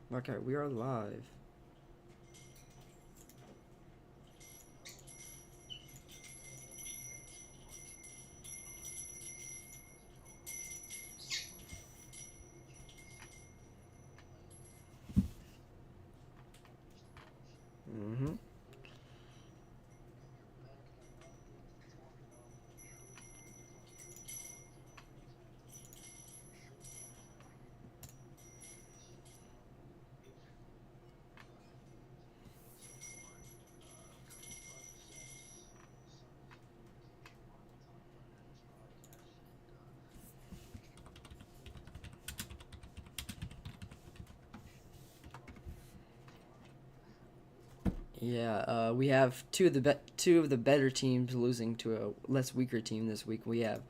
Okay, we are live. Mm-hmm. Yeah, we have two of the better teams losing to a less weaker team this week. We have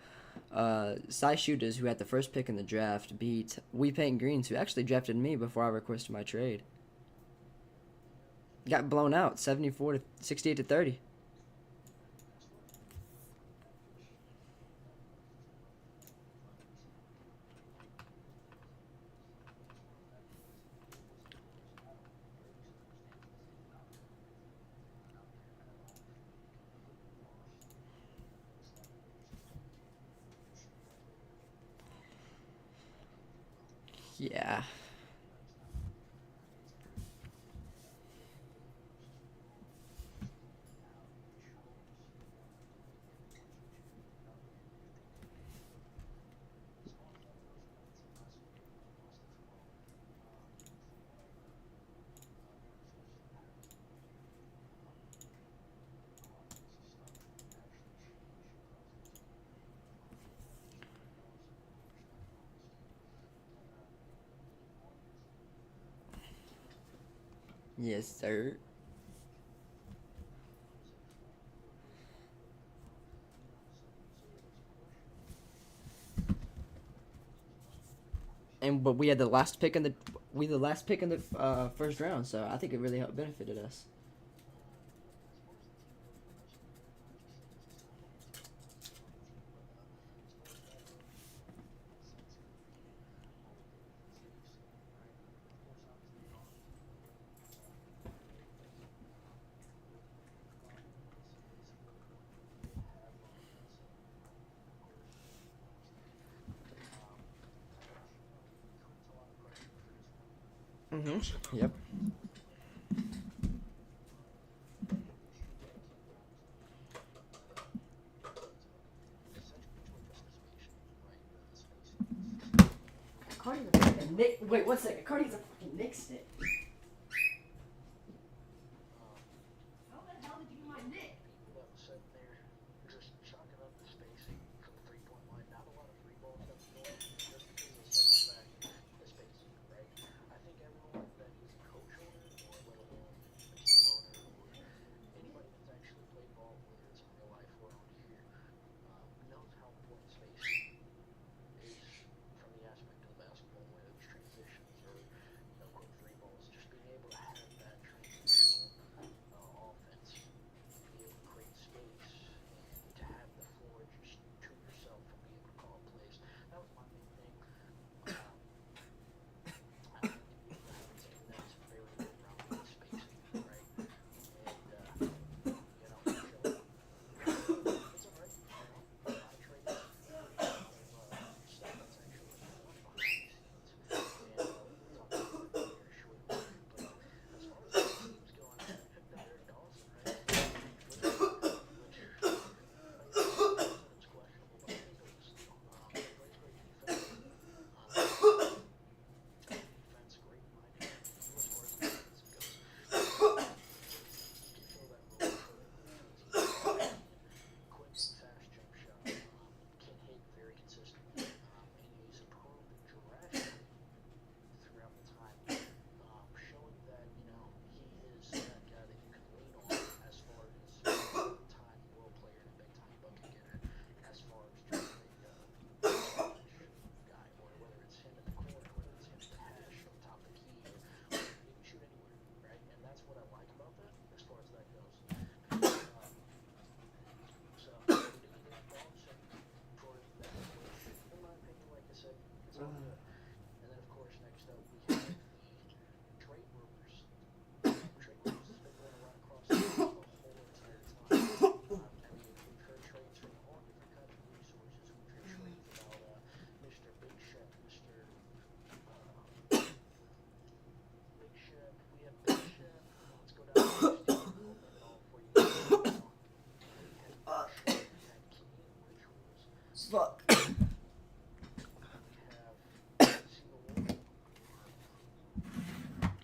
Cy Shooters, who had the first pick in the draft, beat We Paint Greens, who actually drafted me before I requested my trade. Got blown out, 68 to 30. Yeah. Yes, sir. And but we had the last pick in the first round, so I think it really helped benefited us. Mm-hmm. Yep. Cardi's a fucking Nick. Wait, one second. Cardi's a fucking Nick stick. How the hell did you get my Nick?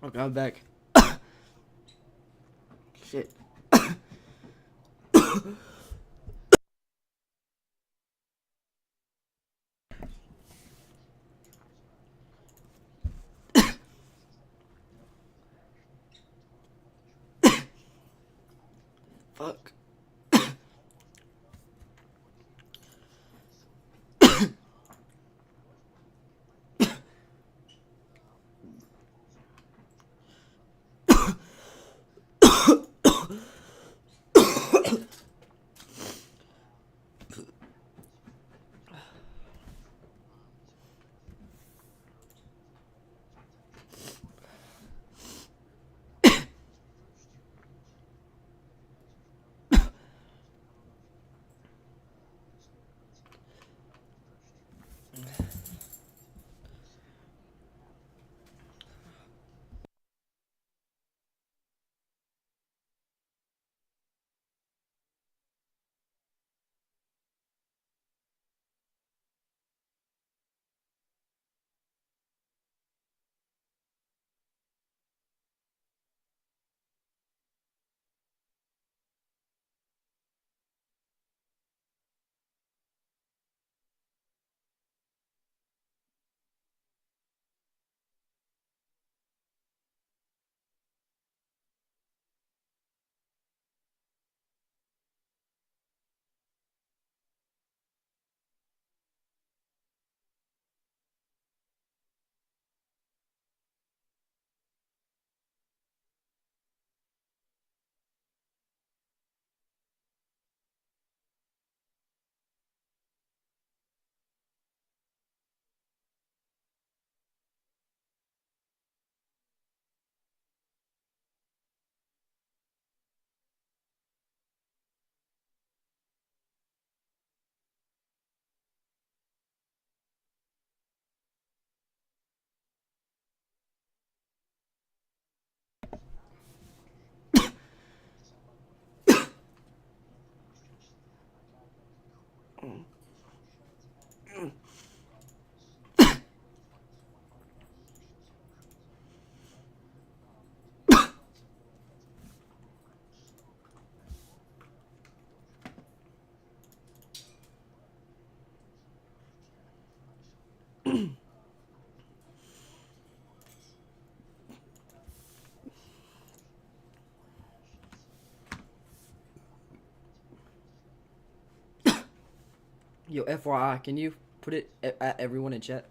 Okay, I'm back. Shit. Fuck. Yo, FYI, can you put it at everyone in chat?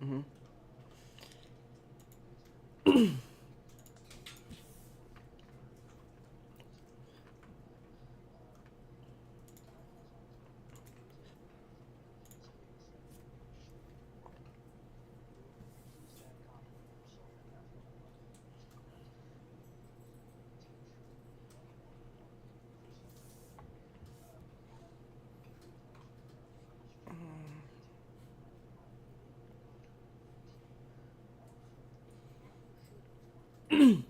Mm-hmm. Hmm.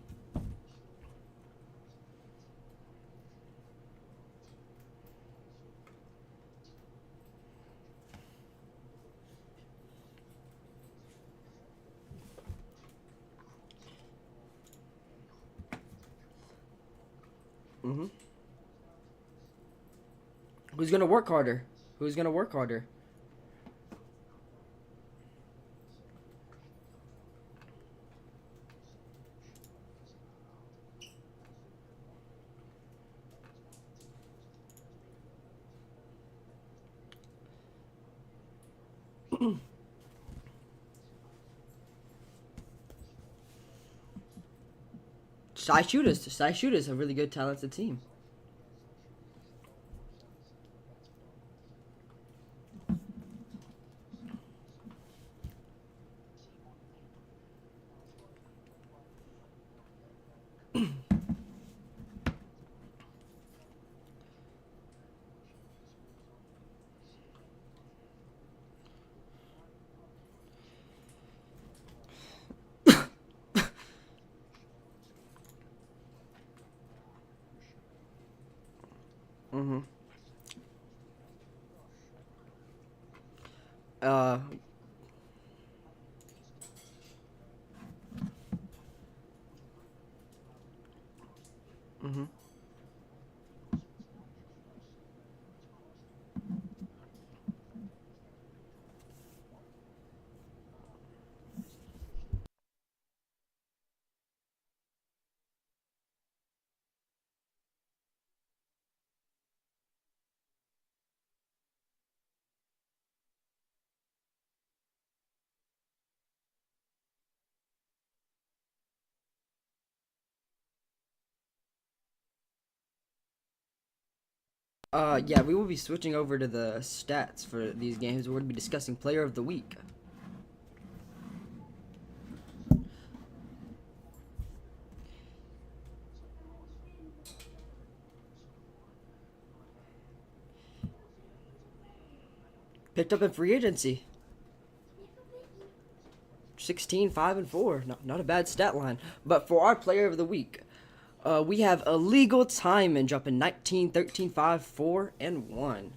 Who's gonna work harder? Who's gonna work harder? Shy shooters. Shy shooters, a really good, talented team. Hmm. Uh. Hmm. Yeah, we will be switching over to the stats for these games. We're going to be discussing Player of the Week. Picked up in free agency. 16, 5, and 4. Not a bad stat line. But for our Player of the Week, we have Illegal Timing dropping 19, 13, 5, 4, and 1.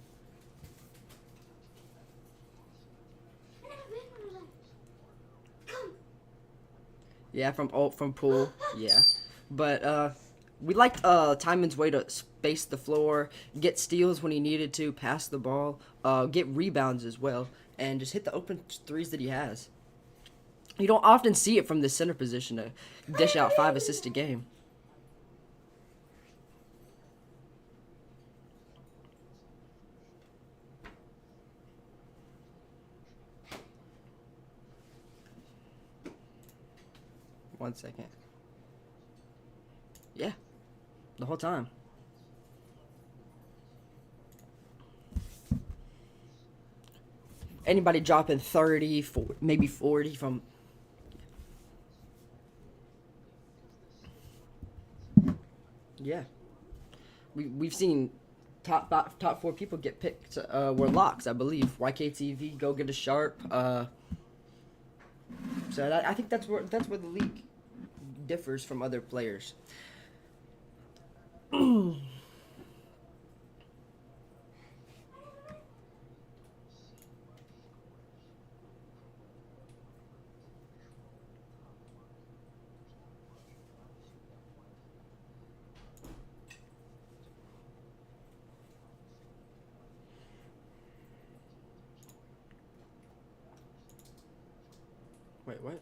Yeah, from Pool. Yeah. But we liked Timon's way to space the floor, get steals when he needed to, pass the ball, get rebounds as well, and just hit the open threes that he has. You don't often see it from the center position to dish out 5 assists a game. One second. Yeah, the whole time. Anybody dropping 30, 40, maybe 40 from. Yeah. We've seen top 4 people get picked were locks, I believe. YKTV, go get a sharp. So I think that's where the league differs from other players. Wait, what?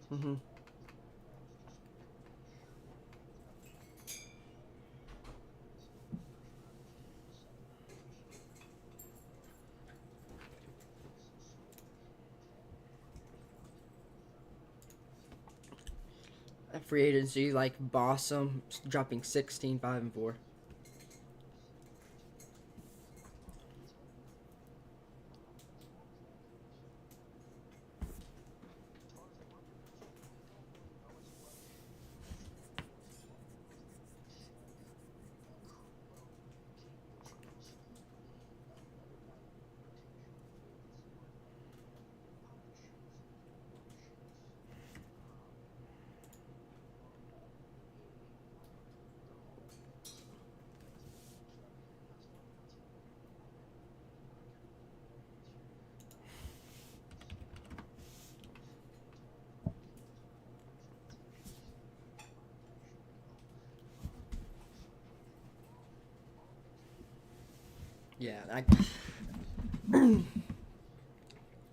Hmm. At free agency, like Bossum dropping 16, 5, and 4. Yeah,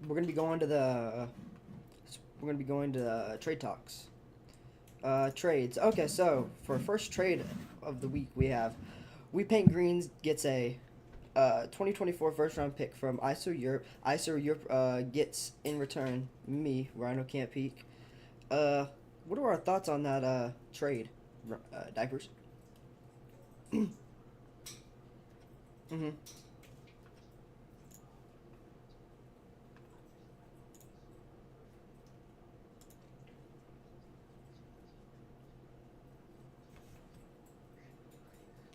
we're gonna be going to the we're gonna be going to the trade talks. Trades. Okay, so for first trade of the week, we paint greens gets a 2024 first round pick from ISO Europe. ISO Europe gets in return me, Rhino Can't Peak. Uh, what are our thoughts on that trade, diapers? Mm-hmm.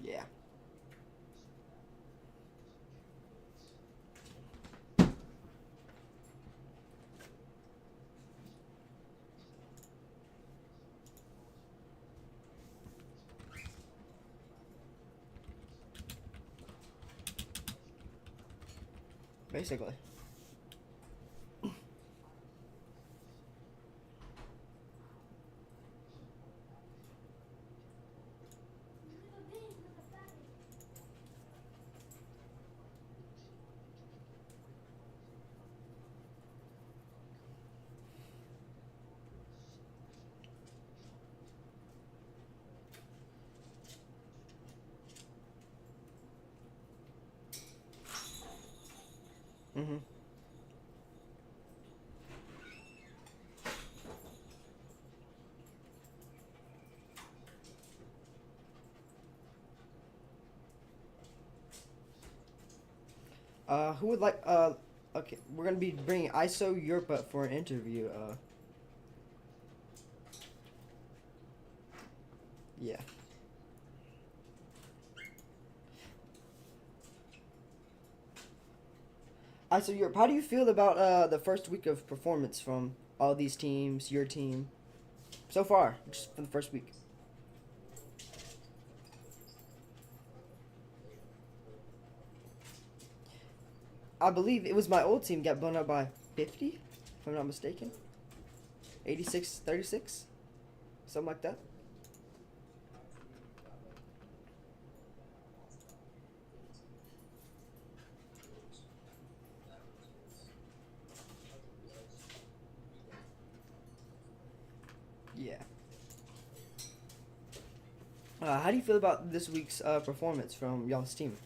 Yeah. Basically. Mm-hmm. Who would like? Okay, we're gonna be bringing ISO Europe up for an interview. Yeah. ISO Europe. How do you feel about the first week of performance from all these teams? Your team, so far, just for the first week. I believe it was my old team got blown up by 50, if I'm not mistaken. 86-36, something like that. Yeah. How do you feel about this week's performance from y'all's team?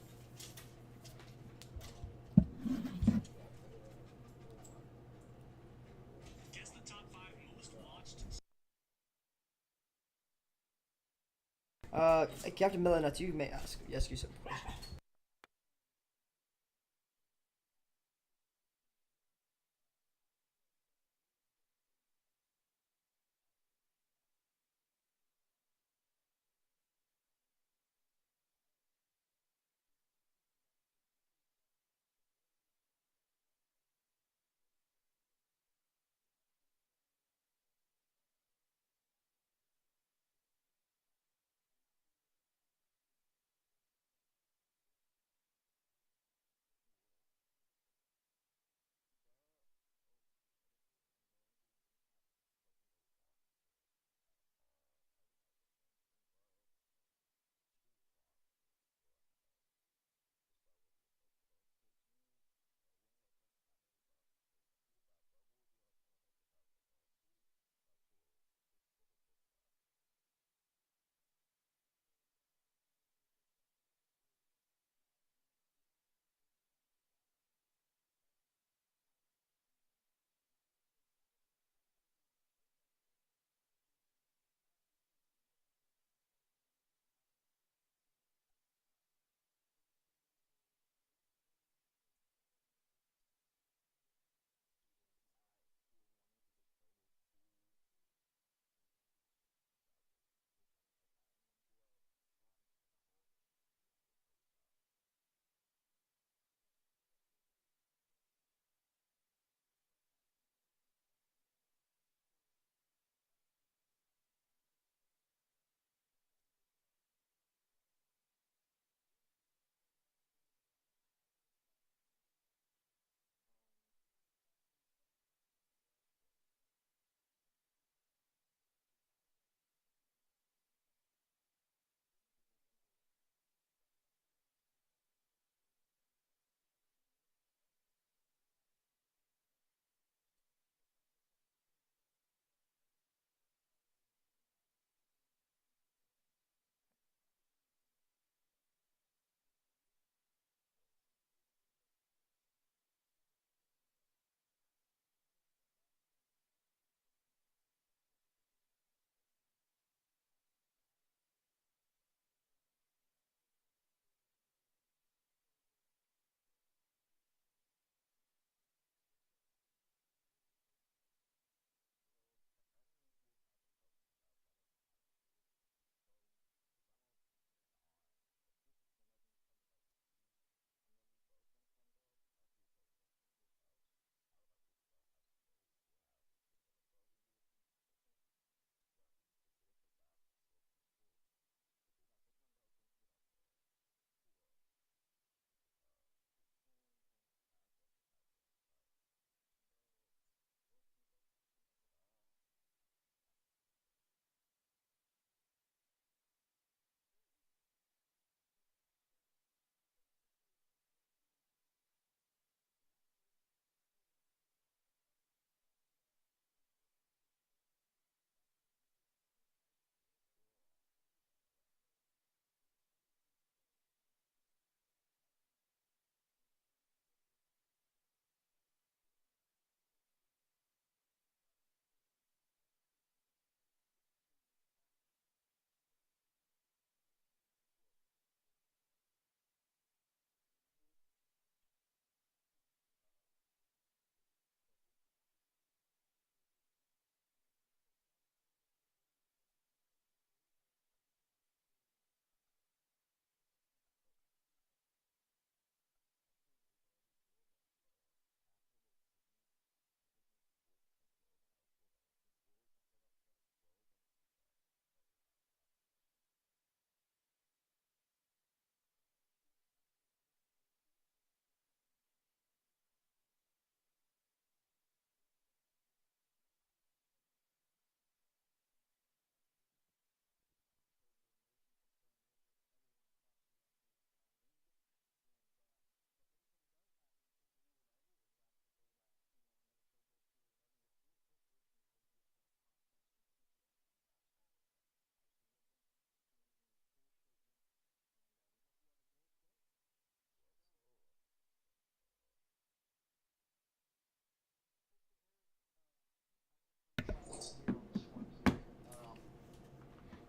Captain Melanat, you may ask you some questions.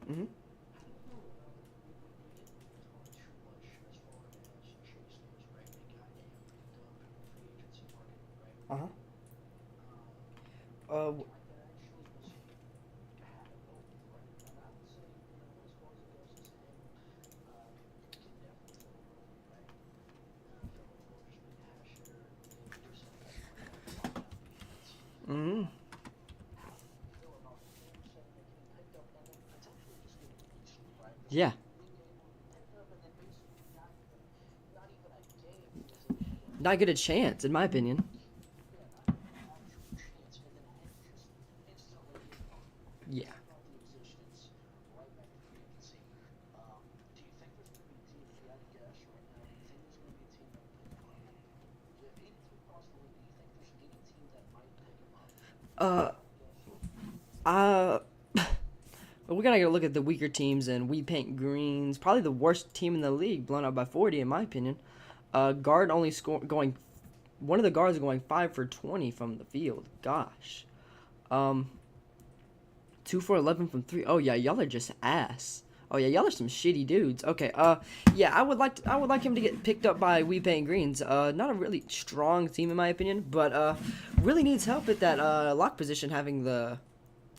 Mm-hmm. Uh-huh. Uh, mm-hmm. Yeah. Not get a chance, in my opinion. Yeah. Uh, uh, we're gonna go look at the weaker teams, and we paint greens. Probably the worst team in the league, blown out by 40, in my opinion. Guard only going. One of the guards going 5 for 20 from the field. Gosh. Um, 2 for 11 from three. Oh yeah, y'all are just ass. Oh yeah, y'all are some shitty dudes. Okay. Yeah, I would like him to get picked up by We Paint Greens. Not a really strong team in my opinion, but really needs help at that lock position. Having the,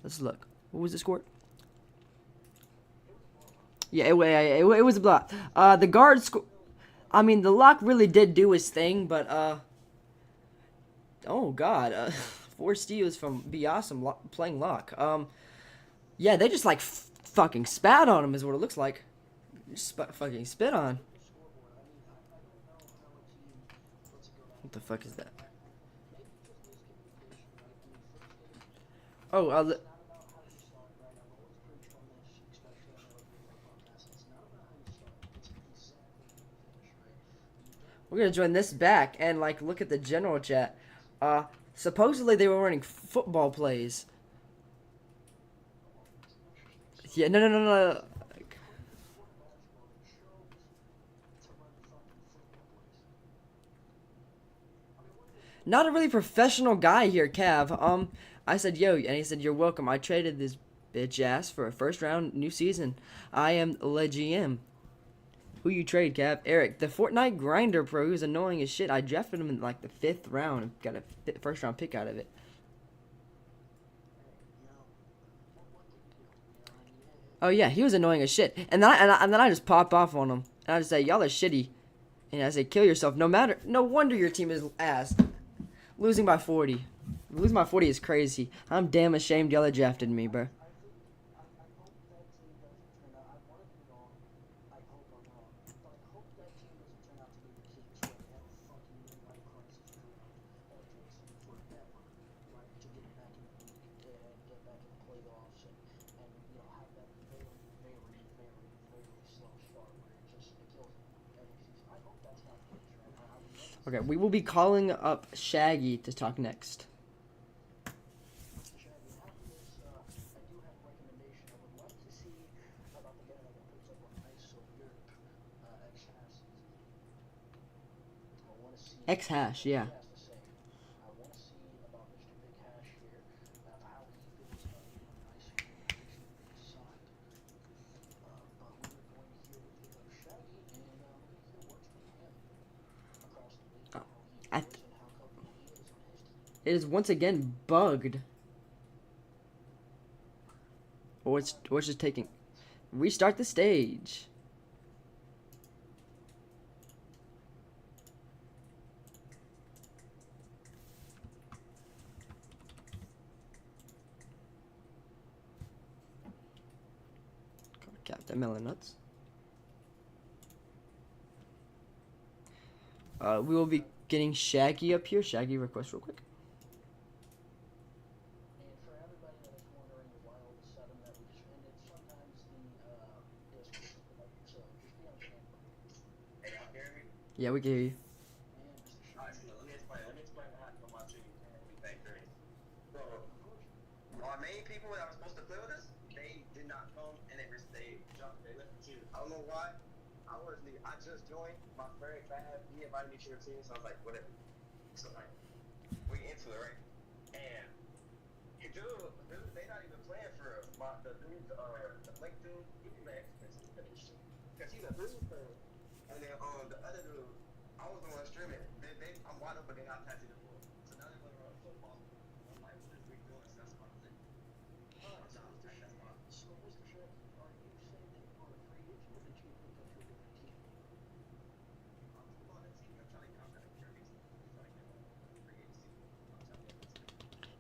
let's look. What was the score? Yeah, it was a block. The guard I mean, the lock really did do his thing, but oh god, 4 steals from Be Awesome playing lock. Yeah, they just like fucking spat on him is what it looks like. Fucking spit on. What the fuck is that? Oh, we're gonna join this back and like look at the general chat. Uh, Supposedly they were running football plays. Yeah, no. Not a really professional guy here, Cav. I said, yo, and he said, you're welcome. I traded this bitch ass for a first round new season. I am le GM. Who you trade, Cav? Eric, the Fortnite grinder pro who's annoying as shit. I drafted him in like the 5th round and got a first round pick out of it. Oh yeah, he was annoying as shit. And then I just pop off on him. And I just say, y'all are shitty. And I say, kill yourself. No wonder your team is ass. Losing by 40. Losing by 40 is crazy. I'm damn ashamed y'all drafted me, bro. Okay, we will be calling up Shaggy to talk next. X hash, yeah. I It is once again bugged. Or it's just taking. Restart the stage. Captain Melon Nuts. We will be getting Shaggy up here. Shaggy, request real quick. Yeah, we can hear you.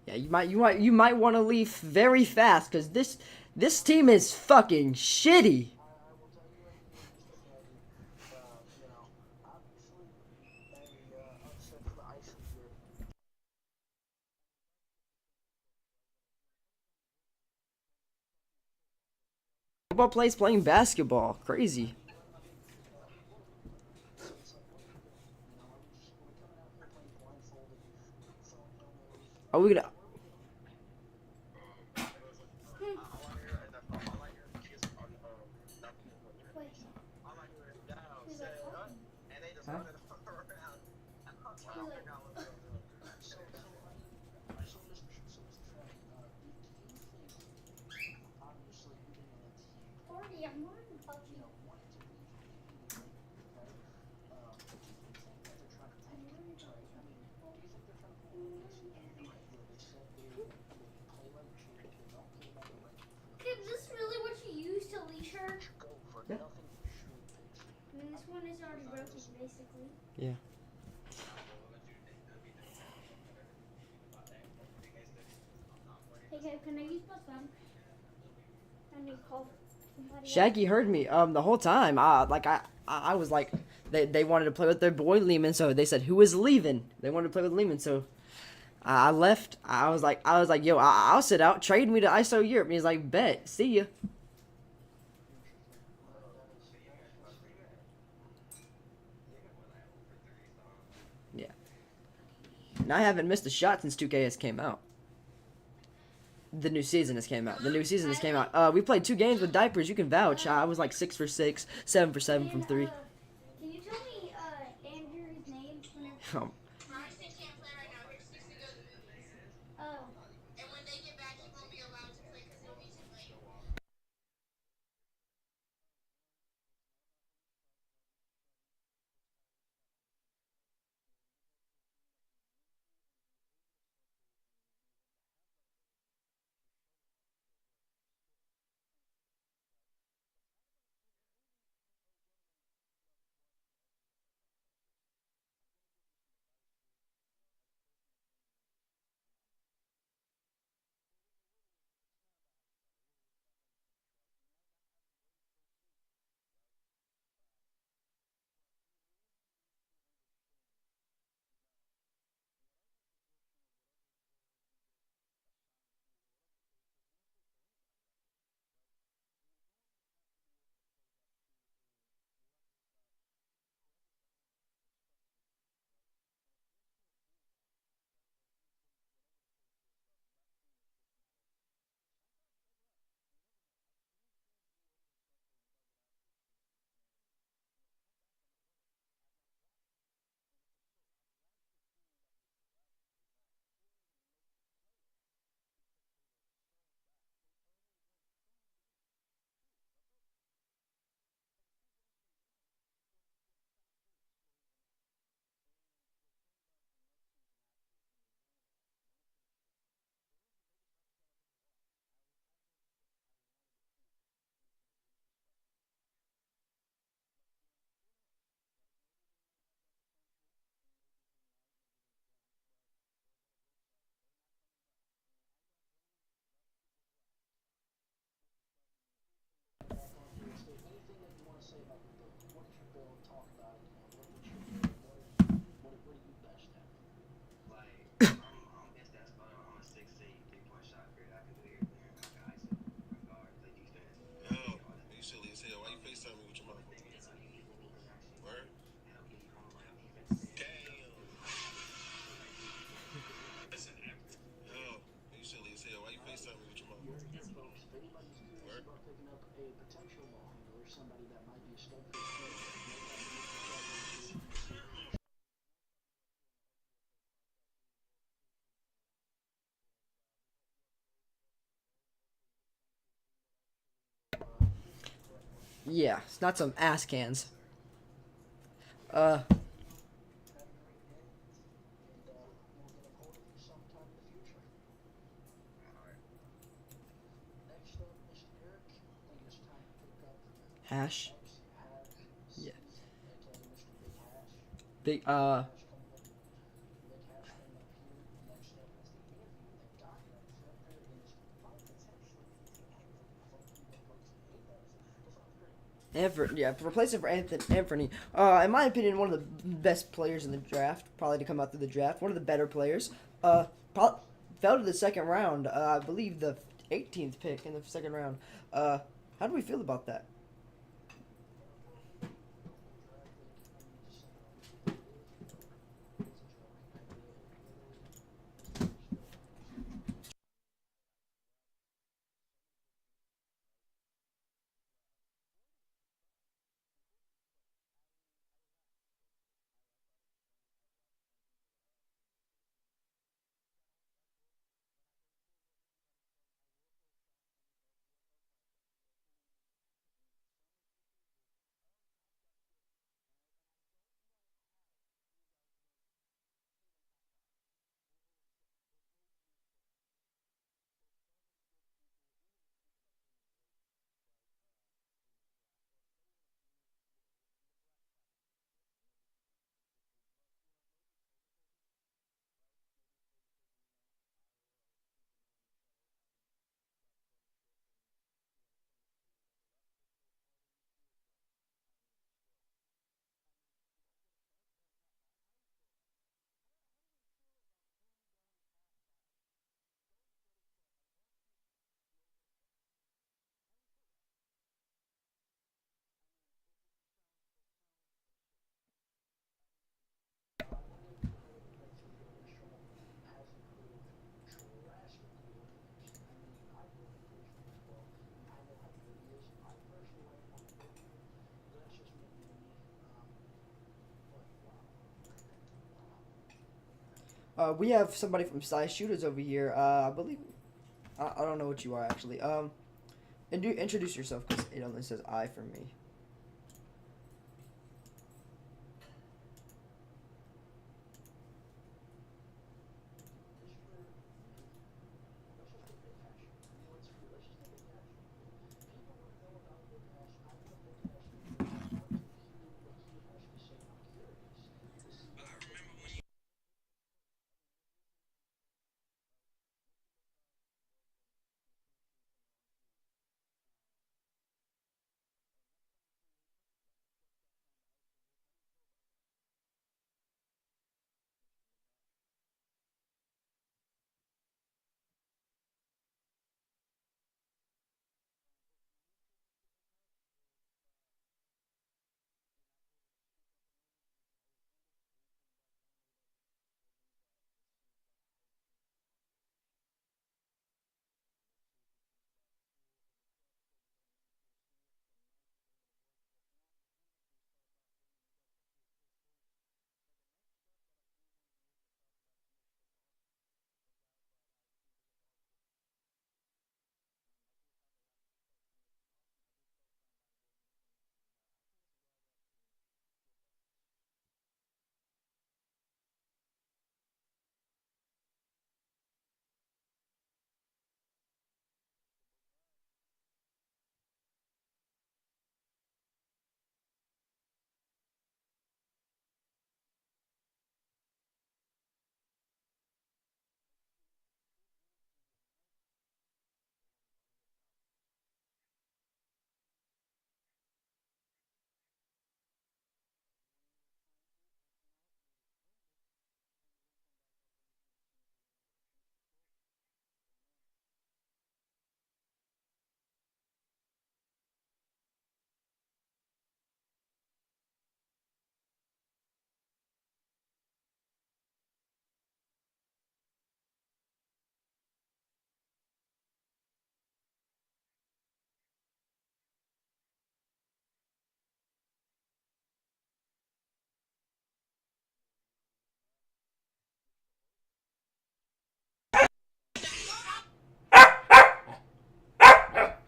Yeah, you might want to leave very fast because this team is fucking shitty. Football players playing basketball, crazy. Are we gonna? Huh? Is this really what you use to leash her? Yeah. I mean, this one is already broken, basically. Yeah. Hey, Kev, can I use my phone? I need to call somebody else. Shaggy heard me the whole time. I was like they wanted to play with their boy Lehman, so they said who is leaving. They wanted to play with Lehman, so I left. I was like, yo, I'll sit out. Trade me to ISO Europe. And he's like, bet. See ya. Yeah. And I haven't missed a shot since 2K has came out. The new season has came out. The new season has came out. We played 2 games with diapers. You can vouch. I was like 6 for 6, 7 for 7 from three. Can you tell me Andrew's name whenever? Um, Oh, Yeah, it's not some ass cans. Uh, Hash. Yeah. Big. Anthony, yeah, replacing for Anthony. Anthony. In my opinion, one of the best players in the draft, probably to come out through the draft. One of the better players. Pro- Fell to the second round. I believe the 18th pick in the second round. Uh, how do we feel about that? We have somebody from Size Shooters over here. I believe. I don't know what you are actually. And do introduce yourself because it only says I for me.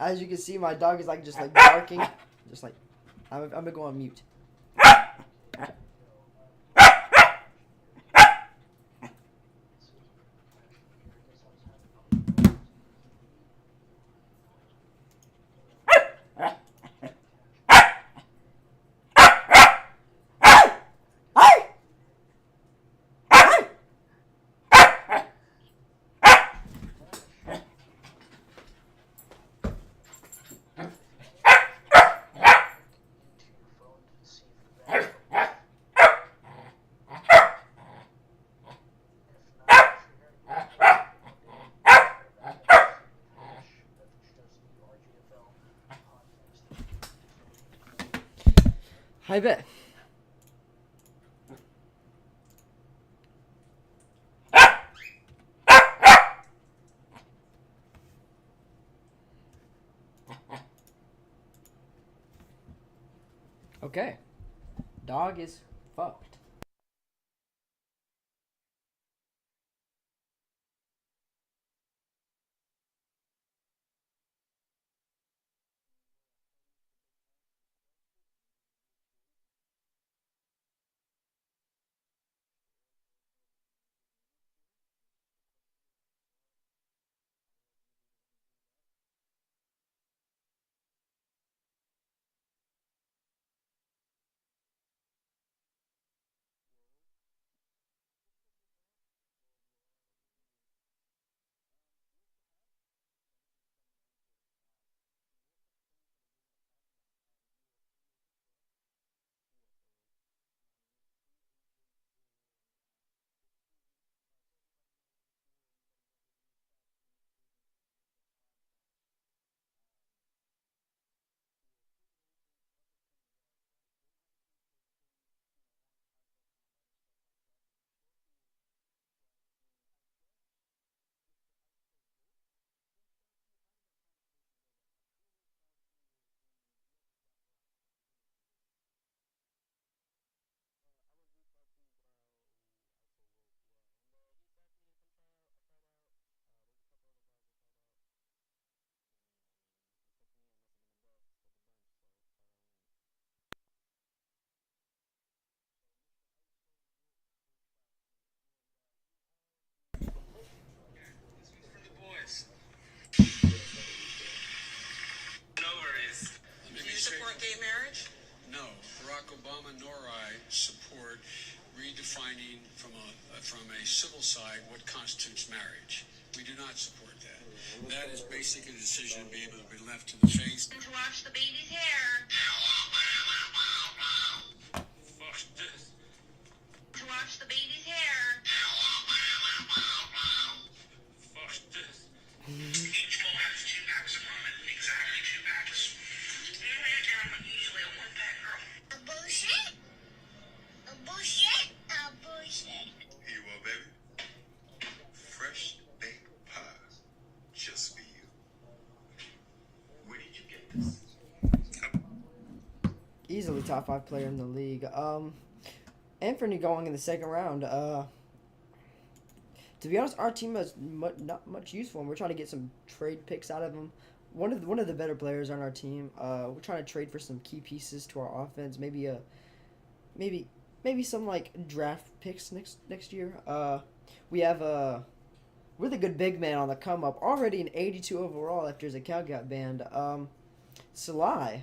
As you can see, my dog is like just like barking. Just like I'm gonna go on mute. I bet. Okay. Dog is fucked. No worries. Do you support gay marriage? No, Barack Obama nor I support redefining from a civil side what constitutes marriage. We do not support that. That is basically a decision to be able to be left to the face. To wash the baby's hair. Fuck this. To wash the baby's hair. Fuck this. Each bowl has 2 packs of ramen. Exactly 2 packs. And I'm usually a 1 pack girl. A bullshit? A bullshit? A bullshit. Here you are, baby. Fresh baked pie. Just for you. Where did you get this? Easily top 5 player in the league. Anthony going in the second round. To be honest, our team has not much useful, and we're trying to get some trade picks out of him. One of the better players on our team. We're trying to trade for some key pieces to our offense. Maybe maybe some like draft picks next year. We have a really good big man on the come up. Already an 82 overall after his account got banned. Salai.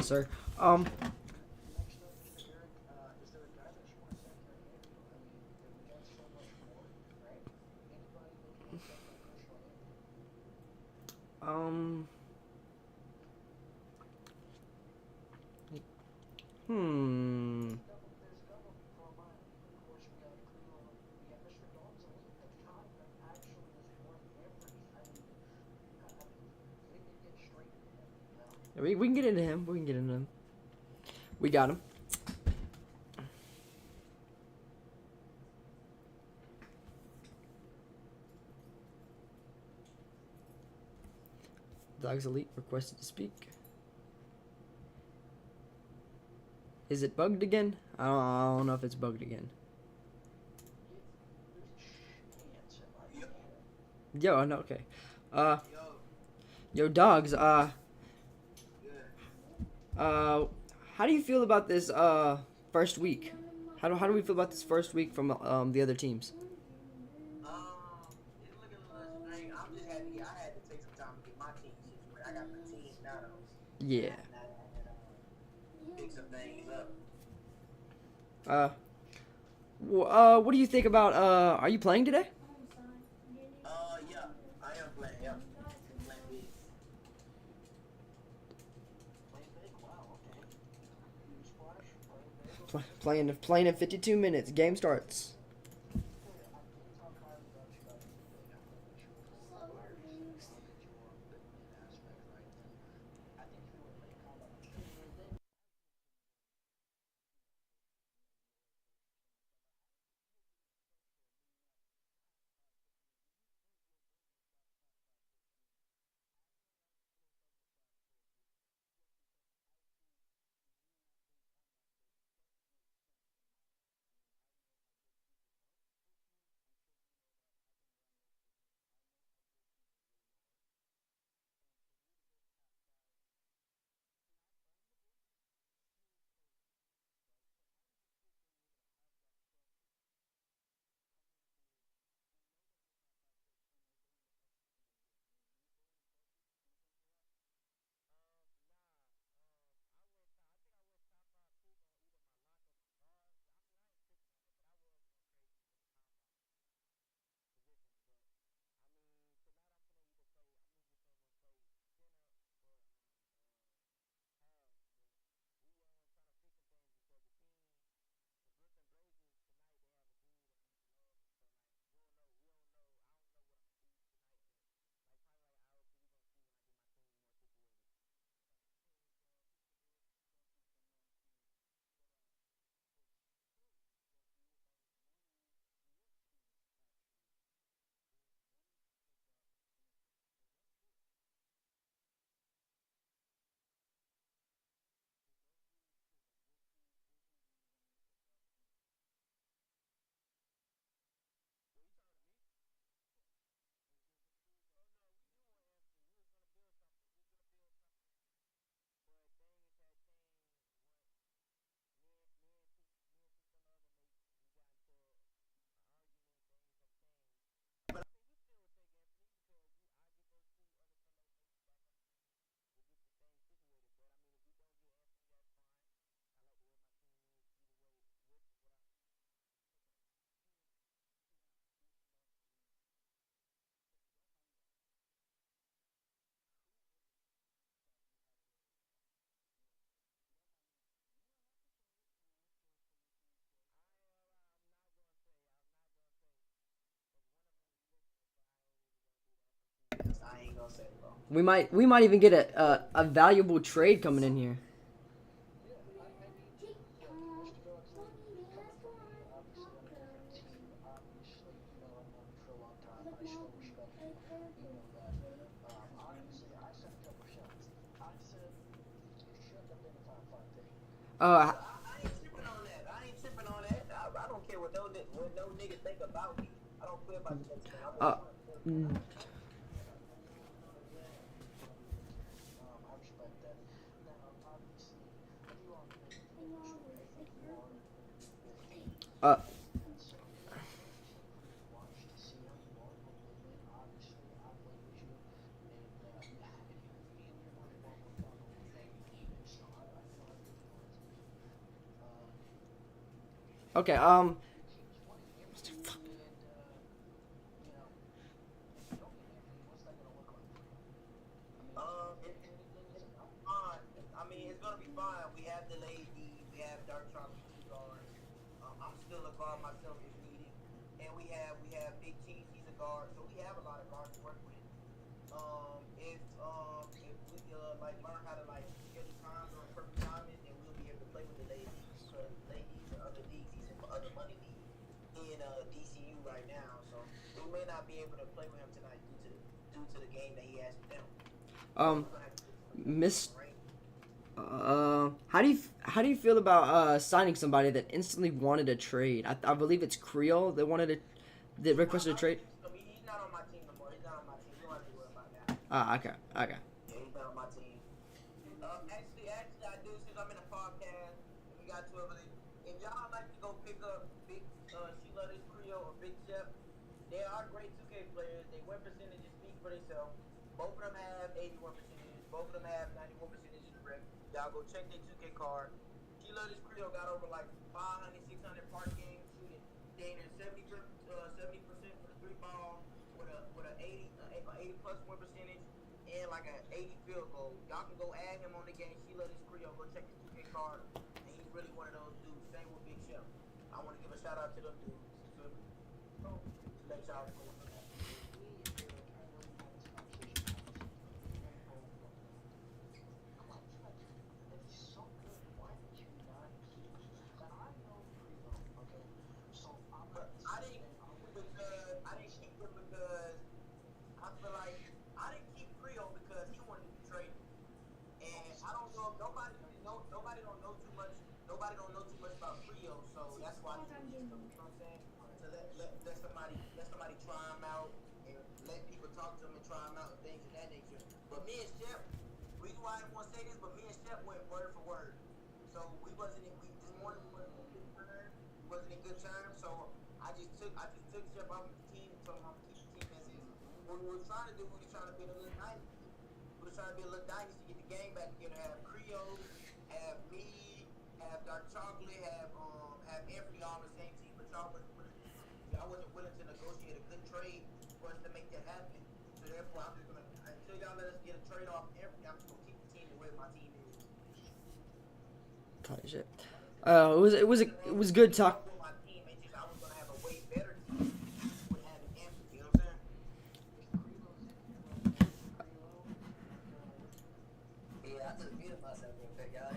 Yes, sir. Um, hmm. We can get into him. We can get into him. We got him. Dogs Elite requested to speak. Is it bugged again? I don't know if it's bugged again. Yo, no, okay. Uh, yo, dogs. Uh, how do you feel about this first week? How do we feel about this first week from the other teams? It's looking a little strange. I'm just happy I had to take some time to get my team situated. I got my team now though, Yeah. and I had to fix some things up. Uh, what do you think about Are you playing today? Yeah, I am playing. Yeah, I'm playing big. Playing big. Wow. Okay. Newsflash. Playing big. Okay. Playing in 52 minutes. Game starts. I can't talk highly about you guys being big. I'm pretty sure with all the players that you are in aspect, right? And I think if you were to play combat on stream or anything. I ain't gonna say it, bro. We might even get a valuable trade coming in here. Mr. Dogs League coming from me, obviously I'm a different team. Obviously, you know I've known you for a long time. I still respect you. You know that. Obviously, I said a couple shots. I said you shouldn't have been a top five pick. Uh, I ain't tripping on that. I ain't tripping on that. I don't care what no nigga think about me. I don't care about the next thing. I'm uh, just trying to play. mm, You know what I'm saying? You know what I mean? I respect that. Now, obviously, you are the big players, right? You are the big uh, and so it's going to be so cool to watch to see how you are when they win. Obviously, I played with you, and me and you're more than welcome on the weekend. You can be a star. Okay. It's fine. I mean, it's gonna be fine. We have delayed D. We have dark chocolate two guards. I'm still a guard myself if needed, and we have Big Cheese. He's a guard, so we have a lot of guards to work with. If we like learn how to like schedule times or perfect timing, then we'll be able to play with the ladies because ladies and other leagues, he's in other money league in DCU right now. So we may not be able to play with him tonight due to the game that he has with them. So Um, we're gonna have to get some Miss. right. How do you feel about signing somebody that instantly wanted a trade? I believe it's Creole that wanted a that requested a I trade. I mean, he's not on my team no more. He's not on my team. You don't have to worry about that. Ah, okay, okay. Yeah, he's not on my team. Actually, I do since I'm in a podcast and we got two of them. If y'all like to go pick up Big Sheila this Creole or Big Chef, they are great 2K players. They win percentages speak for themselves. Both of them have 81 percentages. Both of them have 91 percentages direct. Y'all go check their 2K card. Sheila this Creole got over like 500, 600 park games shooting. They in 70% for the three ball with a 80 plus win percentage and like an 80 field goal. Y'all can go add him on the game. She love this Creole. Go check his 2K card. And he's really one of those dudes. Same with Big Chef. I want to give a shout out to them dudes. So, to let y'all know. But I didn't keep him because I feel like I didn't keep Creole because he wanted to be traded. And I don't know. Nobody don't know too much. Nobody don't know too much about Creole, so that's why he released him. You know what I'm saying? To let somebody try him out and let people talk to him and try him out and things of that nature. But me and Shep, reason why I didn't want to say this, but me and Shep went word for word. So we wasn't in we this morning we wasn't in good terms. We wasn't in good terms. So I just took Shep off the team and told him I'm gonna keep the team as is. What we were trying to do, we were trying to build a little dynasty. We were trying to build a little dynasty, get the game back together, have Creole, have me, have Dark Chocolate, have Anthony all on the same team, but y'all wasn't willing to negotiate a good trade for us to make that happen. So therefore I'm just gonna until y'all let us get a trade off Anthony, I'm just gonna keep the team the way my team is. Talking shit. It was good talk. With my team, it's just I was gonna have a way better team with having Anthony, you know what I'm saying? Yeah, I just muted myself real quick, y'all.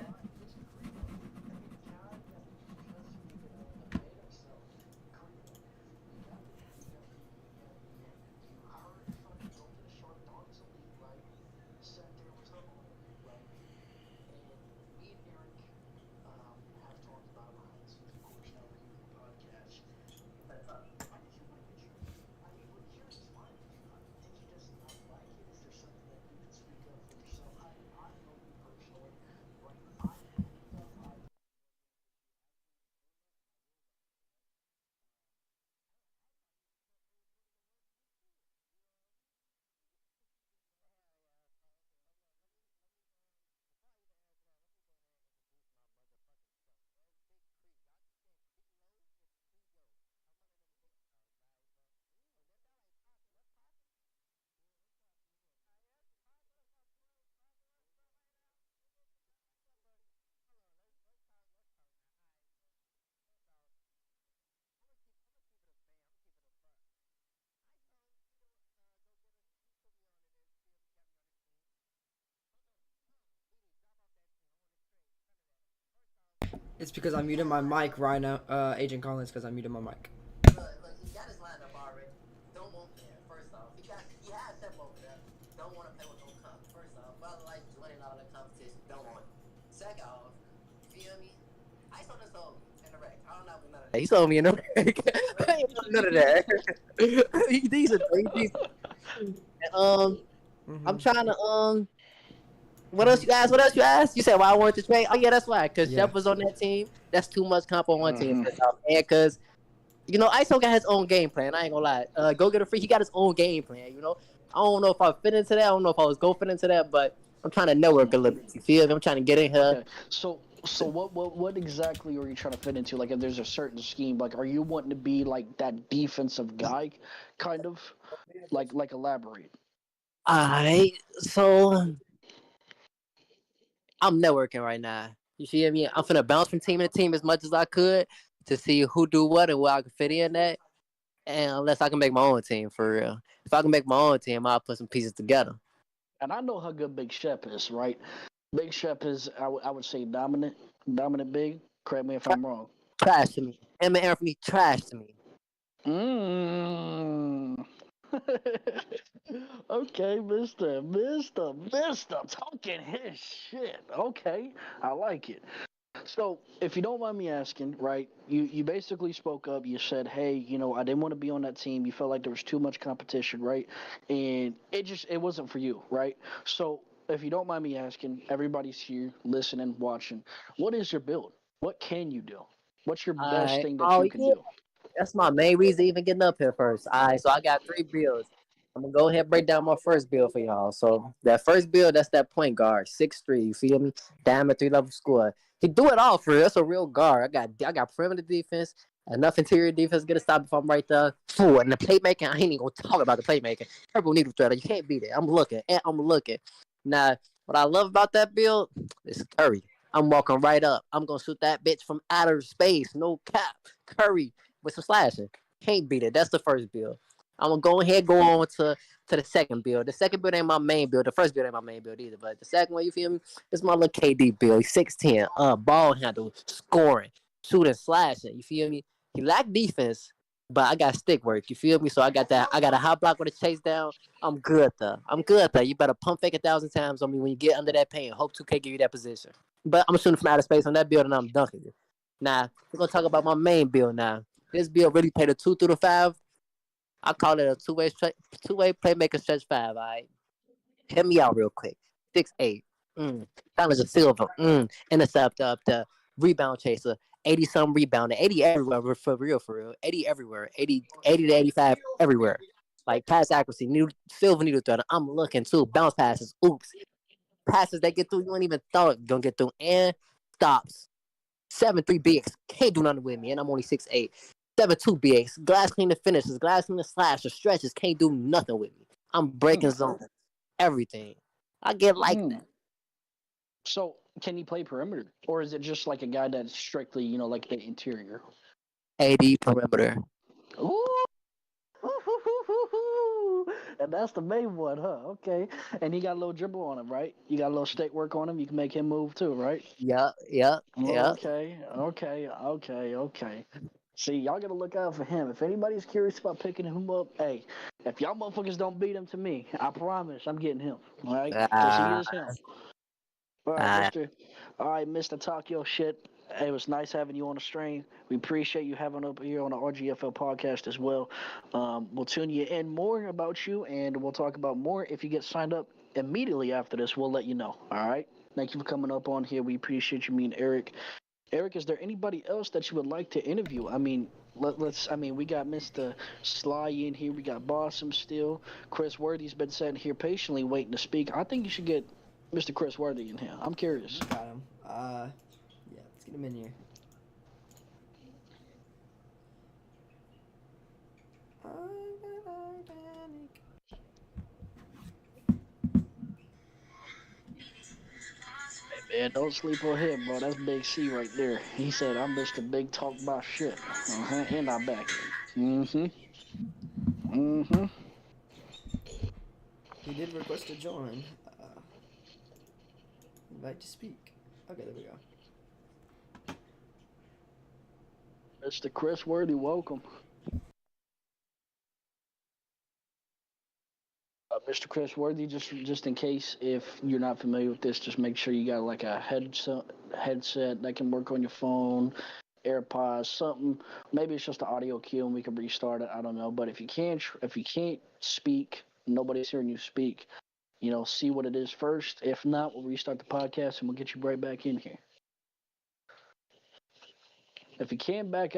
It's because I muted my mic right now, Agent Collins, because I muted my mic. Look, he got his lineup already. Don't want there. First off, he has Step over there. Don't want to play with no comp. First off, brother like $20 competition. Don't want. Second off, feel me? I saw this over in the rec. I don't know none of that. He told me in the rec. I ain't know none of that. These are things. I'm trying to What else you asked? What else you asked? You said why I wanted to trade. Oh yeah, that's why. Because Yeah. Chef was on that team. That's too much comp on one team. First off. And because ISO got his own game plan. I ain't gonna lie. Go get a free. He got his own game plan. I don't know if I fit into that. I don't know if I was go fit into that. But I'm trying to network a little bit. You feel me? I'm trying to get in here. Okay. So So what exactly are you trying to fit into? Like, if there's a certain scheme, like, are you wanting to be like that defensive guy, kind of? Like elaborate. Alright, so I'm networking right now. You feel me? I'm finna bounce from team to team as much as I could to see who do what and where I can fit in at. And unless I can make my own team for real. If I can make my own team, I'll put some pieces together. And I know how good Big Shep is, right? Big Shep is, I would say, dominant big. Correct me if I'm wrong. Trash to me. Emma Anthony trash to me. Mmm. Okay, Mister, talking his shit. Okay, I like it. So, if you don't mind me asking, right, you basically spoke up. You said, hey, I didn't want to be on that team. You felt like there was too much competition, right? And it wasn't for you, right? So, if you don't mind me asking, everybody's here listening, watching. What is your build? What can you do? What's your best Alright. thing that Oh you can yeah. do? That's my main reason even getting up here first. Alright, so I got 3 builds. I'm gonna go ahead and break down my first build for y'all. So that first build, that's that point guard, 6'3", you feel me? Diamond 3 level score. He do it all for real. That's a real guard. I got perimeter defense, enough interior defense, get a stop if I'm right there. Fool. And the playmaking, I ain't even gonna talk about the playmaking. Purple needle threader. You can't beat it. I'm looking. And I'm looking. Now, what I love about that build is Curry. I'm walking right up. I'm gonna shoot that bitch from outer space. No cap. Curry with some slashing. Can't beat it. That's the first build. I'm gonna go ahead go on to the second build. The second build ain't my main build. The first build ain't my main build either. But the second one, you feel me? It's my little KD build. He's 6'10", ball handle, scoring, shooting, slashing. You feel me? He lack defense, but I got stick work. You feel me? So I got that. I got a hot block with a chase down. I'm good though. I'm good though. You better pump fake 1,000 times on me when you get under that paint. Hope 2K give you that position. But I'm shooting from outer space on that build and I'm dunking it. Now we're gonna talk about my main build now. This build really played a 2 through the 5. I call it a two-way playmaker stretch five. All right, hit me out real quick. 6'8". Challenge of silver. Intercept up the rebound chaser. 80 some rebound. 80 everywhere for real, for real. 80 everywhere. 80 to 85 everywhere. Like pass accuracy, silver needle threader. I'm looking too. Bounce passes. Oops. Passes that get through. You don't even thought gonna get through. And stops. 7'3" BX can't do nothing with me, and I'm only 6'8". 7'2" BX glass clean the finishes, glass clean the slash, the stretches can't do nothing with me. I'm breaking Mm, zones, everything. I get like mm. that. So, can he play perimeter, or is it just like a guy that's strictly, like the interior? AD perimeter. Ooh, and that's the main one, huh? Okay. And he got a little dribble on him, right? You got a little stick work on him. You can make him move too, right? Yup, yup, yup. Okay. See, y'all gotta look out for him. If anybody's curious about picking him up, hey, if y'all motherfuckers don't beat him to me, I promise I'm getting him, all right? Because he Ah, is him. All right, ah. Mister. All right, Mister. Talk your shit. It was nice having you on the stream. We appreciate you having up here on the RGFL podcast as well. We'll tune you in more about you, and we'll talk about more. If you get signed up immediately after this, we'll let you know. All right. Thank you for coming up on here. We appreciate you, me and Eric. Eric, is there anybody else that you would like to interview? I mean, let's. I mean, we got Mr. Sly in here. We got Bossum still. Chris Worthy's been sitting here patiently waiting to speak. I think you should get Mr. Chris Worthy in here. I'm curious. Got him. Yeah, let's get him in here. Hey man, don't sleep on him, bro. That's Big C right there. He said, "I'm Mr. Big Talk My Shit." And I back it. Mm-hmm. He did request to join. Invite to speak. Okay, there we go. Mr. Chris Worthy, welcome. Mr. Chris Worthy, just in case if you're not familiar with this, just make sure you got like a headset that can work on your phone, AirPods, something. Maybe it's just an audio cue and we can restart it. I don't know. But if you can't speak, nobody's hearing you speak. See what it is first. If not, we'll restart the podcast and we'll get you right back in here. If you can't back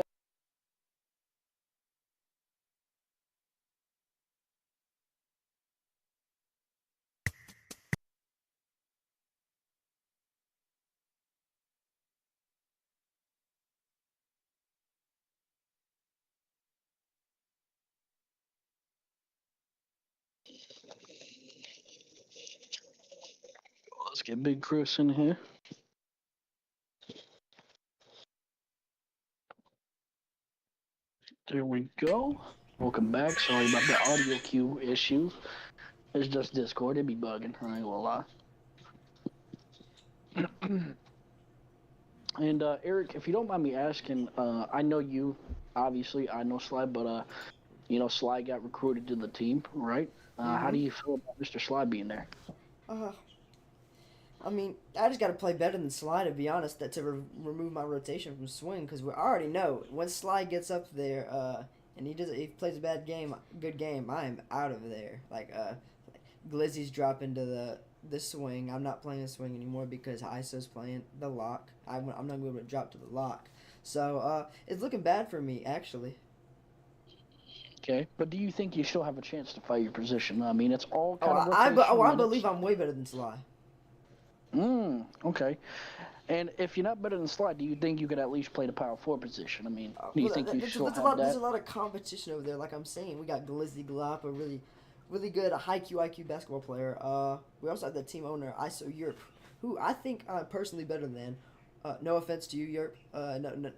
Let's get Big Chris in here. There we go. Welcome back. Sorry about the audio cue issue. It's just Discord. It be bugging. I ain't gonna lie. And Eric, if you don't mind me asking, I know you, obviously, I know Sly, but Sly got recruited to the team, right? How do you feel about Mr. Sly being there? Uh, I mean, I just got to play better than Sly, to be honest, to remove my rotation from swing, because we already know when Sly gets up there, and he plays a good game, I am out of there. Like Glizzy's dropping to the swing. I'm not playing the swing anymore because ISO's playing the lock. I'm not going to be able to drop to the lock. So it's looking bad for me, actually. Okay, but do you think you still have a chance to fight your position? I mean, it's all Oh, kind of I rotation. believe I'm way better than Sly. Okay. And if you're not better than Sly, do you think you could at least play the power forward position? I mean, do you think you still have that? There's a lot of competition over there. Like I'm saying, we got Glizzy Glop, a really good high IQ basketball player. We also have the team owner ISO Europe, who I think I'm personally better than. No offense to you, Europe.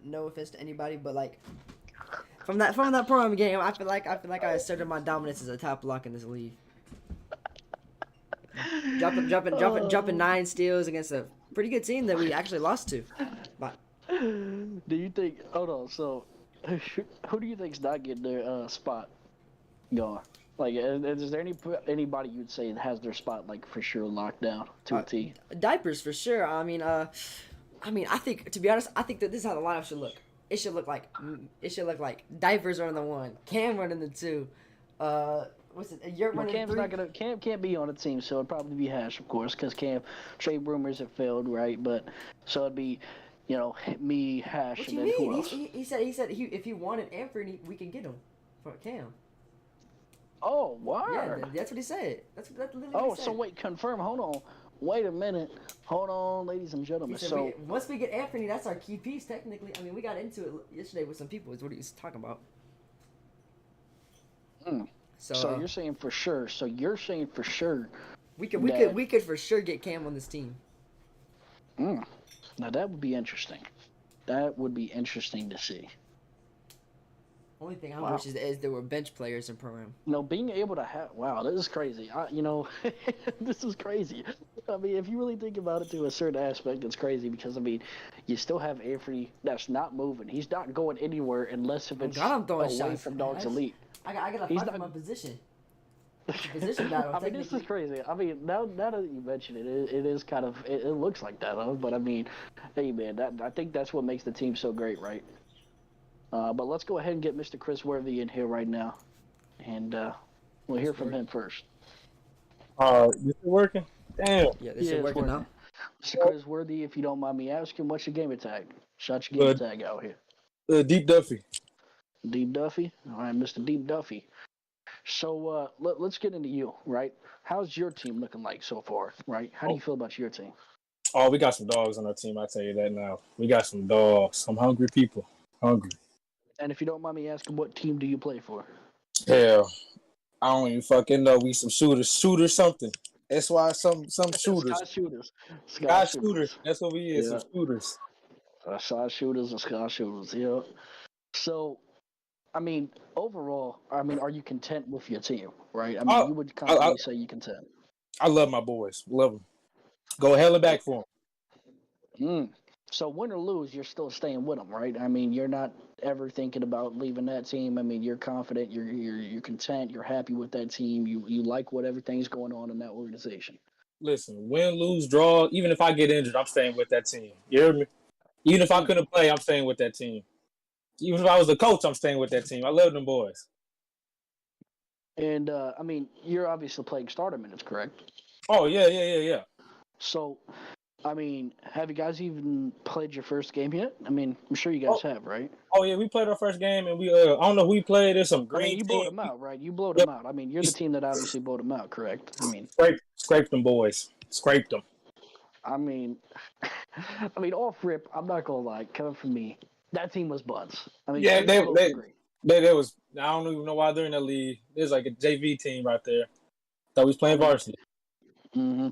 No offense to anybody, but like from that program game, I feel like I asserted my dominance as a top block in this league. Jumping 9 steals against a pretty good team that we actually lost to. But Do you think? Hold on. So, who do you think's not getting their spot going? Like, is there anybody you'd say that has their spot like for sure locked down to a T? Diapers for sure. I mean, I think, to be honest, I think that this is how the lineup should look. It should look like Diapers running the 1, Cam running the 2. What's it? You're running Cam's 3. not gonna. Cam can't be on the team, so it'd probably be Hash, of course, because Cam trade rumors have failed, right? But so it'd be, me, Hash, What and you then who mean? else? He said if he wanted Anthony, we can get him for Cam. Oh, Yeah, word. that's what he said. That's literally Oh, what he said. so wait, confirm. Hold on. Wait a minute. Hold on, ladies and He gentlemen. said So, once we get Anthony, that's our key piece. Technically, I mean, we got into it yesterday with some people. Is what he was talking about. so you're saying for sure. So you're saying for sure. We could for sure get Cam on this team. Now that would be interesting. That would be interesting to see. Only thing I wish is there were bench players in program. Being able to have this is crazy. This is crazy. I mean, if you really think about it to a certain aspect, it's crazy because I mean, you still have Avery that's not moving. He's not going anywhere unless if it's I'm throwing away shots. from Dogs Elite. I gotta fight for my position. It's a position battle. I mean, this is crazy. I mean, now that you mention it, it is kind of it looks like that, huh? But I mean, hey man, I think that's what makes the team so great, right? But let's go ahead and get Mr. Chris Worthy in here right now, and we'll hear from him first. This is working? Damn. Yeah, this is working now. Mr. Chris Worthy, if you don't mind me asking, what's your gamer tag? Shout your gamer tag out here. Deep Duffy. Deep Duffy? All right, Mr. Deep Duffy. So let's get into you, right? How's your team looking like so far, right? How do you feel about your team? Oh, we got some dogs on our team, I tell you that now. We got some dogs, some hungry people. Hungry. And if you don't mind me asking, what team do you play for? Hell, I don't even fucking know. We some shooters. Shooters something. That's why some shooters. Sky Shooters. Sky shooters. That's what we is, Yeah. some shooters. Sky Shooters and Sky Shooters, yeah. So, I mean, overall, are you content with your team, right? I mean, you would confidently say you're content. I love my boys. Love them. Go hell and back for them. So win or lose, you're still staying with them, right? I mean, you're not ever thinking about leaving that team. I mean, you're confident, you're content, you're happy with that team. You like what everything's going on in that organization. Listen, win, lose, draw. Even if I get injured, I'm staying with that team. You hear me? Even if I couldn't play, I'm staying with that team. Even if I was the coach, I'm staying with that team. I love them boys. And I mean, you're obviously playing starter minutes, correct? Oh yeah. So, I mean, have you guys even played your first game yet? I mean, I'm sure you guys have, right? Oh yeah, we played our first game, and we I don't know who we played. There's some green. You blowed them out, right? You blowed them out. I mean, you're the team that obviously blowed them out, correct? I mean, scraped them boys. Scraped them. I mean, off rip, I'm not gonna lie. Coming from me, that team was butts. I mean, yeah, they was. I don't even know why they're in the league. There's like a JV team right there that was playing varsity. Mm-hmm.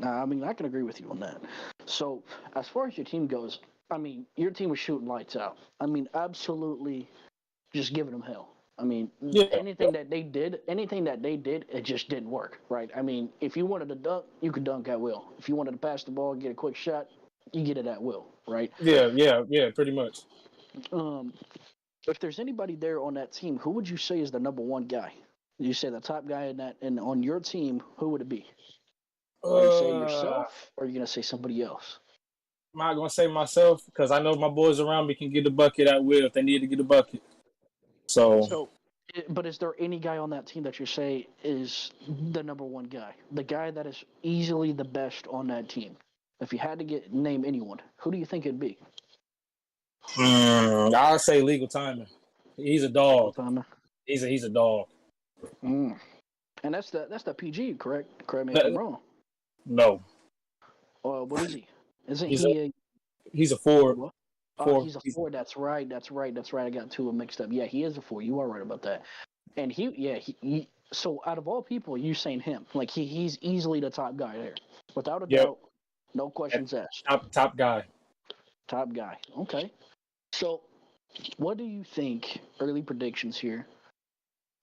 I mean, I can agree with you on that. So, as far as your team goes, I mean, your team was shooting lights out. I mean, absolutely just giving them hell. I mean, Yeah, anything that they did, it just didn't work, right? I mean, if you wanted to dunk, you could dunk at will. If you wanted to pass the ball, get a quick shot, you get it at will, right? yeah, pretty much. Um, if there's anybody there on that team, who would you say is the number one guy? You say the top guy in that, and on your team, who would it be? Are you saying I'm yourself, or are you gonna say somebody else? not gonna say myself because I know my boys around me can get the bucket at will if they need to get a bucket. So So, but is there any guy on that team that you say is the number one guy, the guy that is easily the best on that team? If you had to name anyone, who do you think it'd be? I'll say legal timing. He's a Legal dog. Thunder. He's a dog. Mm. And that's the PG, correct? Correct me if I'm No, wrong. no. What is he? Isn't he's a he a he's a forward. what? Four. He's a four. That's right. That's right. That's right. I got two of them mixed up. Yeah, he is a four. You are right about that. And so out of all people, you saying him? Like he's easily the top guy there, without a Yep. doubt, no questions asked. Top guy. Top guy. Okay. So, what do you think? Early predictions here.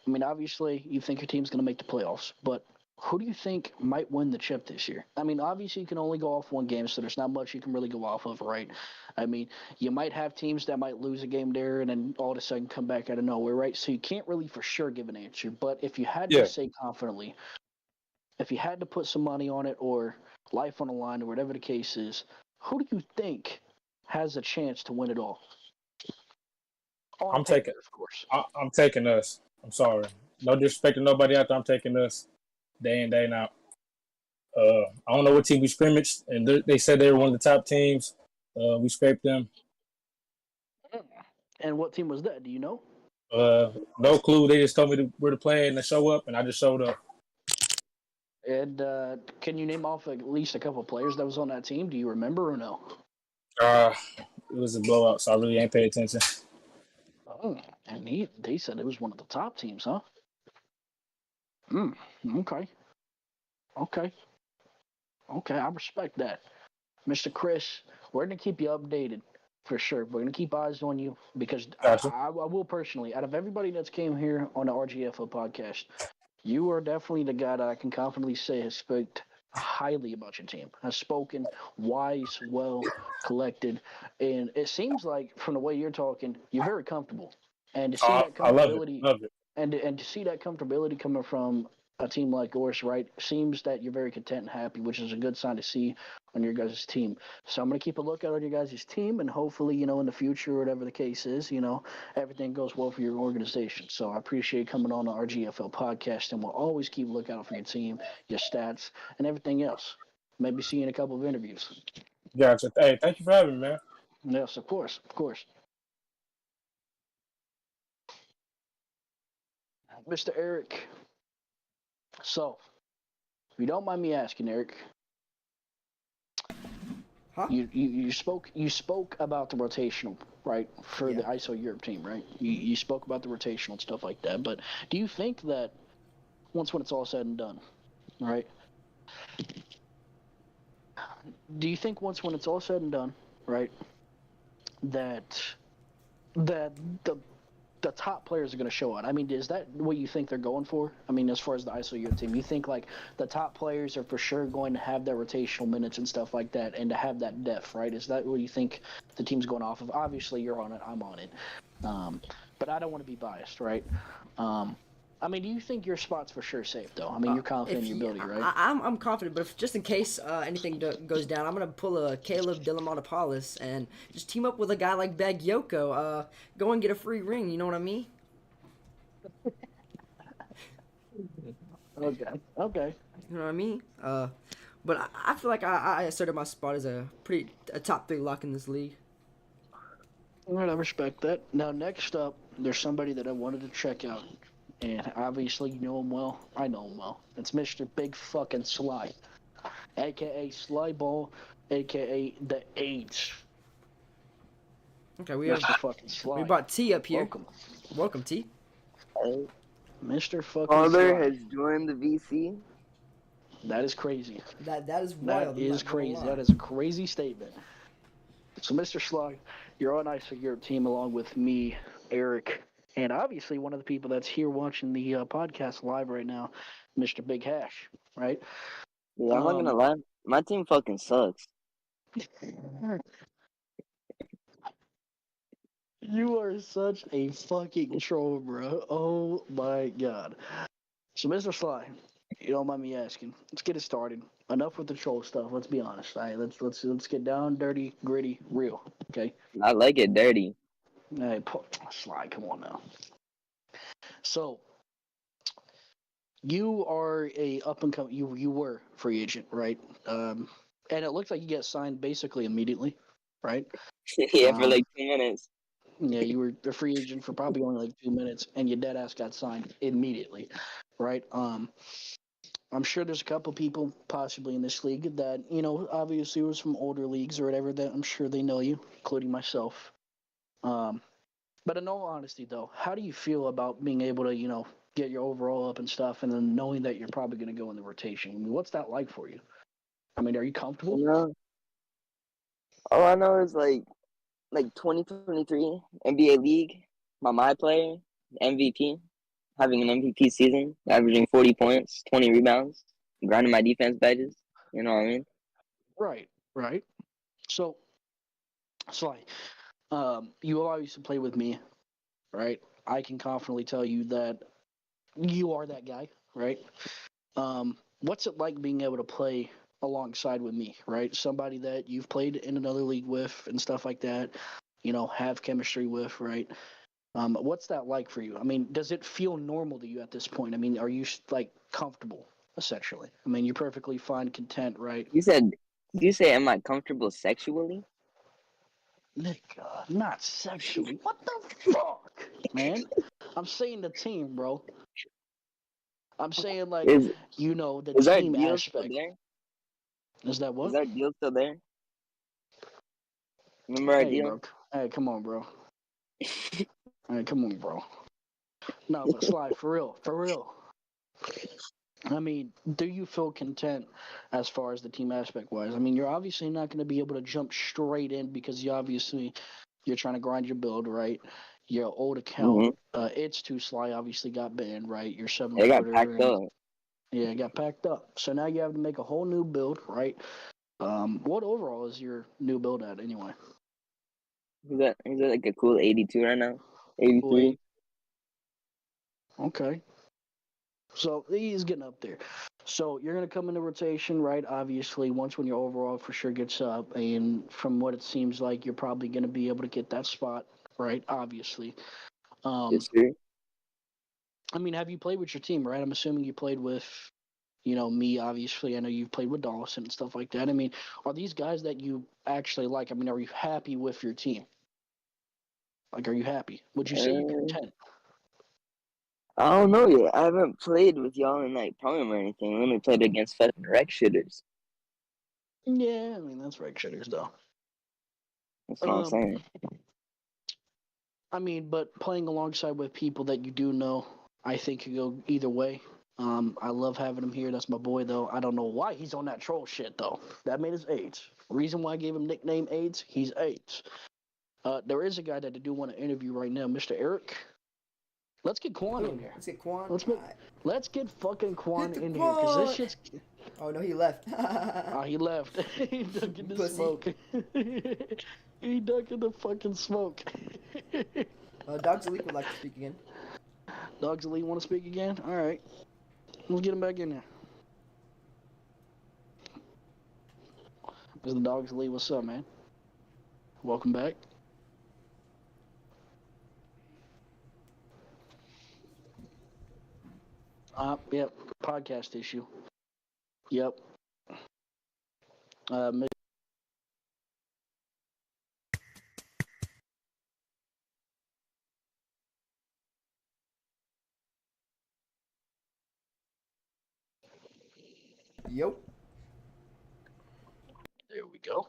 I mean, obviously, you think your team's going to make the playoffs, but who do you think might win the chip this year? I mean, obviously, you can only go off one game, so there's not much you can really go off of, right? I mean, you might have teams that might lose a game there and then all of a sudden come back out of nowhere, right? So you can't really for sure give an answer. But if you had to Yeah. say confidently, if you had to put some money on it or life on the line or whatever the case is, who do you think has a chance to win it all? On I'm taking. paper, of course. I'm taking us. I'm sorry. No disrespect to nobody out there. I'm taking us day in day out. I don't know what team we scrimmaged, and they said they were one of the top teams. We scraped them. And what team was that? Do you know? No clue. They just told me where to play and to show up, and I just showed up. And can you name off at least a couple of players that was on that team? Do you remember or no? It was a blowout, so I really ain't pay attention. Oh, and they said it was one of the top teams, huh? Hmm. Okay. Okay. Okay. I respect that, Mr. Chris. We're gonna keep you updated for sure. We're gonna keep eyes on you because Gotcha. I will personally, out of everybody that's came here on the RGFL podcast, you are definitely the guy that I can confidently say has spoken highly about your team, has spoken wise, well, collected, and it seems like from the way you're talking, you're very comfortable. And to see that I love it. comfortability, Love it. and to see that comfortability coming from a team like yours, right, seems that you're very content and happy, which is a good sign to see on your guys' team. So I'm gonna keep a lookout on your guys' team, and hopefully, in the future, whatever the case is, everything goes well for your organization. So I appreciate coming on the RGFL podcast, and we'll always keep a lookout for your team, your stats, and everything else. Maybe see you in a couple of interviews. Gotcha. Hey, thank you for having me, man. Yes, of course, of course. Mr. Eric. So, if you don't mind me asking, Eric, Huh? you spoke about the rotational, right, for the Yeah. ISO Europe team, right? You spoke about the rotational and stuff like that. But do you think that when it's all said and done, right? Do you think when it's all said and done, right, that that the top players are going to show out? I mean, is that what you think they're going for? I mean, as far as the ISO Europe team, you think like the top players are for sure going to have their rotational minutes and stuff like that, and to have that depth, right? Is that what you think the team's going off of? Obviously, you're on it. I'm on it. But I don't want to be biased, right? I mean, do you think your spot's for sure safe, though? I mean, you're confident in your ability, right? I'm confident, but if, just in case anything goes down, I'm gonna pull a Caleb Dillamontopoulos and just team up with a guy like Bagyoko. Go and get a free ring. You know what I mean? Okay. Okay. You know what I mean? But I feel like I asserted my spot as a top 3 lock in this league. All right, I respect that. Now, next up, there's somebody that I wanted to check out. And obviously, you know him well. I know him well. It's Mr. Big Fucking Sly, a.k.a. Sly Ball, a.k.a. the AIDS. Okay, we Mr. Fucking Sly. We brought T up here. Welcome, T. Mr. Fucking Father Sly. has joined the VC. That is crazy. That is That wild. I'm is not gonna crazy. That lie. is a crazy statement. So, Mr. Slug, you're on Ice Figure team along with me, Eric, and obviously one of the people that's here watching the podcast live right now, Mr. Big Hash, right? Yeah, I'm not gonna Um, lie. My team fucking sucks. you are such a fucking troll, bro. Oh my god. So, Mr. Sly, you don't mind me asking. Let's get it started. Enough with the troll stuff. Let's be honest. All right, let's get down, dirty, gritty, real. Okay. I like it dirty. Hey, Sly, come on now. So, you are a up and coming. You were free agent, right? And it looks like you got signed basically immediately, right? Yeah, for Um, like 2 minutes. yeah, you were a free agent for probably only like 2 minutes, and your dead ass got signed immediately, right? I'm sure there's a couple people possibly in this league that obviously was from older leagues or whatever that I'm sure they know you, including myself. Um, but in all honesty, though, how do you feel about being able to get your overall up and stuff, and then knowing that you're probably going to go in the rotation? I mean, what's that like for you? I mean, are you comfortable? You know, all I know is like 2023 NBA League. My player MVP, having an MVP season, averaging 40 points, 20 rebounds, grinding my defense badges. You know what I mean? Right, right. So, Sly, you obviously play with me, right? I can confidently tell you that you are that guy, right? What's it like being able to play alongside with me, right? Somebody that you've played in another league with and stuff like that, have chemistry with, right? What's that like for you? I mean, does it feel normal to you at this point? I mean, are you like comfortable essentially? I mean, you're perfectly fine, content, right? You said, did you say, am I comfortable sexually? Nigga, not sexually. What the fuck, man? I'm saying the team, bro. I'm saying like, Is the is our team deal still aspect. there? Is that Is what? our deal still there? Remember our Hey, deal? bro. Hey, come on, bro. Hey, come on, bro. No, but Sly, for real, for real. I mean, do you feel content as far as the team aspect wise? I mean, you're obviously not going to be able to jump straight in because you're trying to grind your build, right? Your old account, Mm-hmm. it's too Sly obviously got banned, right? Your seven It got footer packed and up. yeah, it got packed up. So now you have to make a whole new build, right? What overall is your new build at anyway? He's at like a cool 82 right now. Cool 83. 80. Okay. So he's getting up there. So you're going to come into rotation, right? Obviously, once when your overall for sure gets up, and from what it seems like, you're probably going to be able to get that spot, right? Obviously. Um, Yes, sir. I mean, have you played with your team, right? I'm assuming you played with, me. Obviously, I know you've played with Dawson and stuff like that. I mean, are these guys that you actually like? I mean, are you happy with your team? Like, are you happy? Would you say you're Uh, content? I don't know yet. I haven't played with y'all in like Prime or anything. I only played against fucking wreck shitters. Yeah, I mean that's right, shitters though. That's what I'm Um, saying. I mean, but playing alongside with people that you do know, I think could go either way. I love having him here. That's my boy, though. I don't know why he's on that troll shit, though. That man is AIDS. Reason why I gave him nickname AIDS, he's AIDS. There is a guy that I do want to interview right now, Mr. Eric. Let's get Quan in Ooh, here. let's get Quan. Let's make, Alright. let's get fucking Quan Hit the in here, cause this Quan. shit's. Oh no, he left. He left. He ducking the Pussy. smoke. He ducking the fucking smoke. Dogs Elite would like to speak again. Dogs Elite want to speak again? All right, let's get him back in there. Mr. Dogs Elite, what's up, man? Welcome back. Yep, podcast issue. Yep. Uh, Yo. there we go.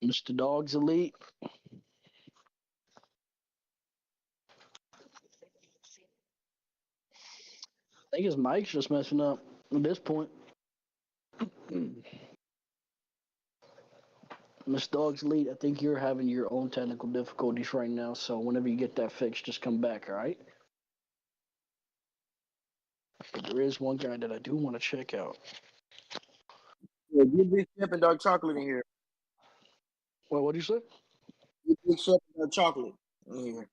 Mr. Dogs Elite. think his mic's just messing up at this point. Miss Dog's lead, I think you're having your own technical difficulties right now, so whenever you get that fixed, just come back, all right? But there is one guy that I do want to check out. Yeah, get Big Chef and dark chocolate in here. Well, what did you say? Get Big Chef and dark chocolate in here.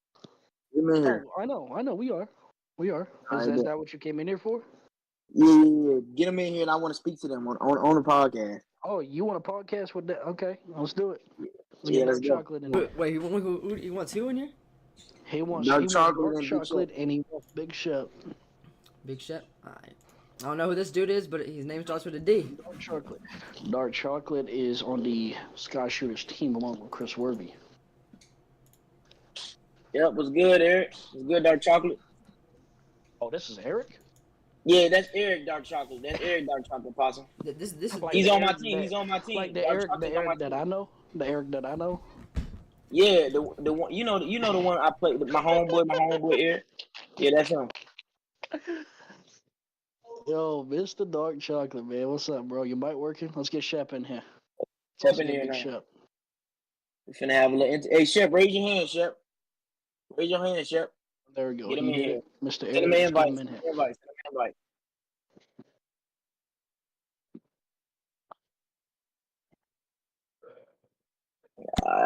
Get him in here. Oh, I know, we are. All Is right, that what you came in here for? yeah. Get them in here, and I want to speak to them on the podcast. Oh, you want a podcast with that? Okay, let's do it. Let's Yeah, get let's dark go. chocolate in there. Wait, he wants who in here? He wants Dark chocolate dark and Big chocolate, Chef. and he wants Big Chef. Big Shep. Alright. I don't know who this dude is, but his name starts with a D. Dark chocolate. Dark chocolate is on the Sky Shooters team along with Chris Werby. Yep, what's good, Eric? What's good, dark chocolate? Oh, this is Eric? Yeah, that's Eric Dark Chocolate. That's Eric Dark Chocolate Possum. This is Like He's the on my Eric team. He's on my team. Like the Dark Eric, Chocolate's on my that team. I know. The Eric that I know. Yeah, the one you know the one I played with my homeboy Eric. Yeah, that's him. Yo, Mr. Dark Chocolate, man. What's up, bro? Your mic working? Let's get Shep in here. Shep in here now. Shep. We finna have a little. Hey, Shep, raise your hand, Shep. Raise your hand, Shep. There we go. Get him in here. Mr. Send Eric, him an let's get invite. him in Send here. him an invite. Send him an invite.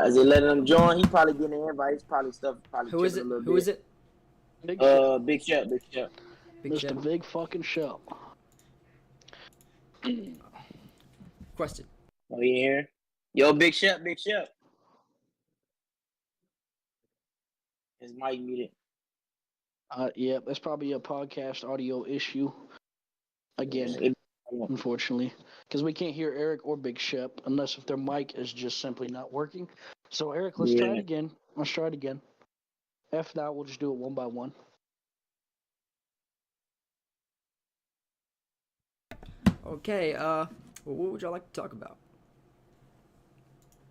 As they letting him join, he probably getting an invite. He's probably stuff probably Who is tripping it? a little Who bit. is it? Big Shep. Big Shep, Big Shep. Big Mr. Shep. Big fucking Shep. Question. Oh, you in here? Yo, Big Shep, Big Shep. His mic muted. Yeah, that's probably a podcast audio issue. Again, unfortunately, because we can't hear Eric or Big Shep unless if their mic is just simply not working. So Eric, let's try it again. Let's try it again. If not, we'll just do it one by one. Okay, what would y'all like to talk about?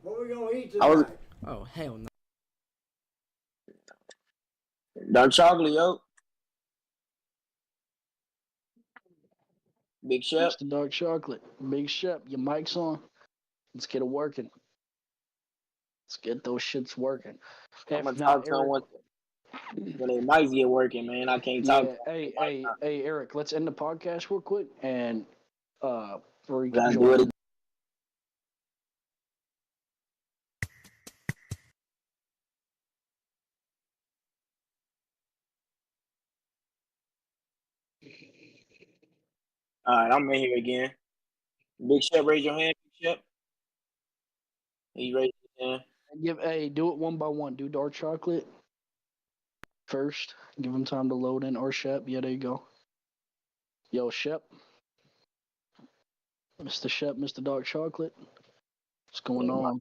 What we gonna eat tonight? Oh, hell no. Dark chocolate, yo. Big Shep. Mr. Dark Chocolate. Big Shep, your mic's on. Let's get it working. Let's get those shits working. I'm gonna talk to him when they mics get working, man. I can't talk to him. Hey, Eric, let's end the podcast real quick and before you Gotta can do it join. again. All right, I'm in here again. Big Shep, raise your hand, Big Shep. He raised his hand. Do it one by one. Do Dark Chocolate first. Give him time to load in. Or Shep. Yeah, there you go. Yo, Shep. Mr. Shep, Mr. Dark Chocolate. What's going on?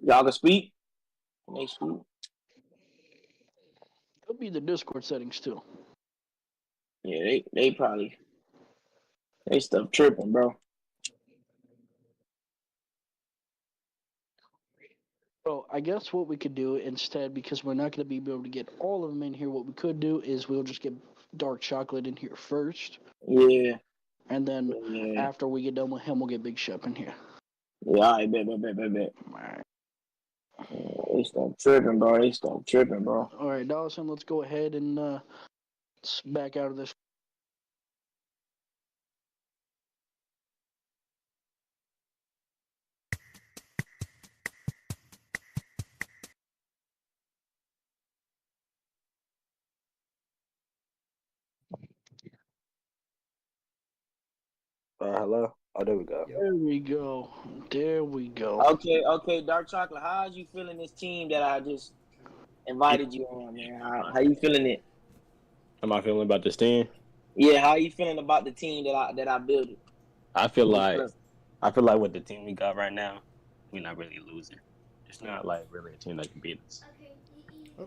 Y'all can speak. Can they speak? Could be the Discord settings too. Yeah, they probably they stuff tripping, bro. So I guess what we could do instead, because we're not going to be able to get all of them in here, what we could do is we'll just get Dark Chocolate in here first. Yeah. And then after we get done with him, we'll get Big Shep in here. Yeah, all right, bet. All right. They stop tripping, bro. They stop tripping, bro. All right, Dawson, let's go ahead and let's back out of this. Hello? Oh, there we go. There we go. Okay, Dark Chocolate. How's you feeling this team that I just invited you on, man? How you feeling it? How am I feeling about this team? Yeah, how you feeling about the team that I built? I feel like with the team we got right now, we're not really losing. It's not like really a team that can beat us.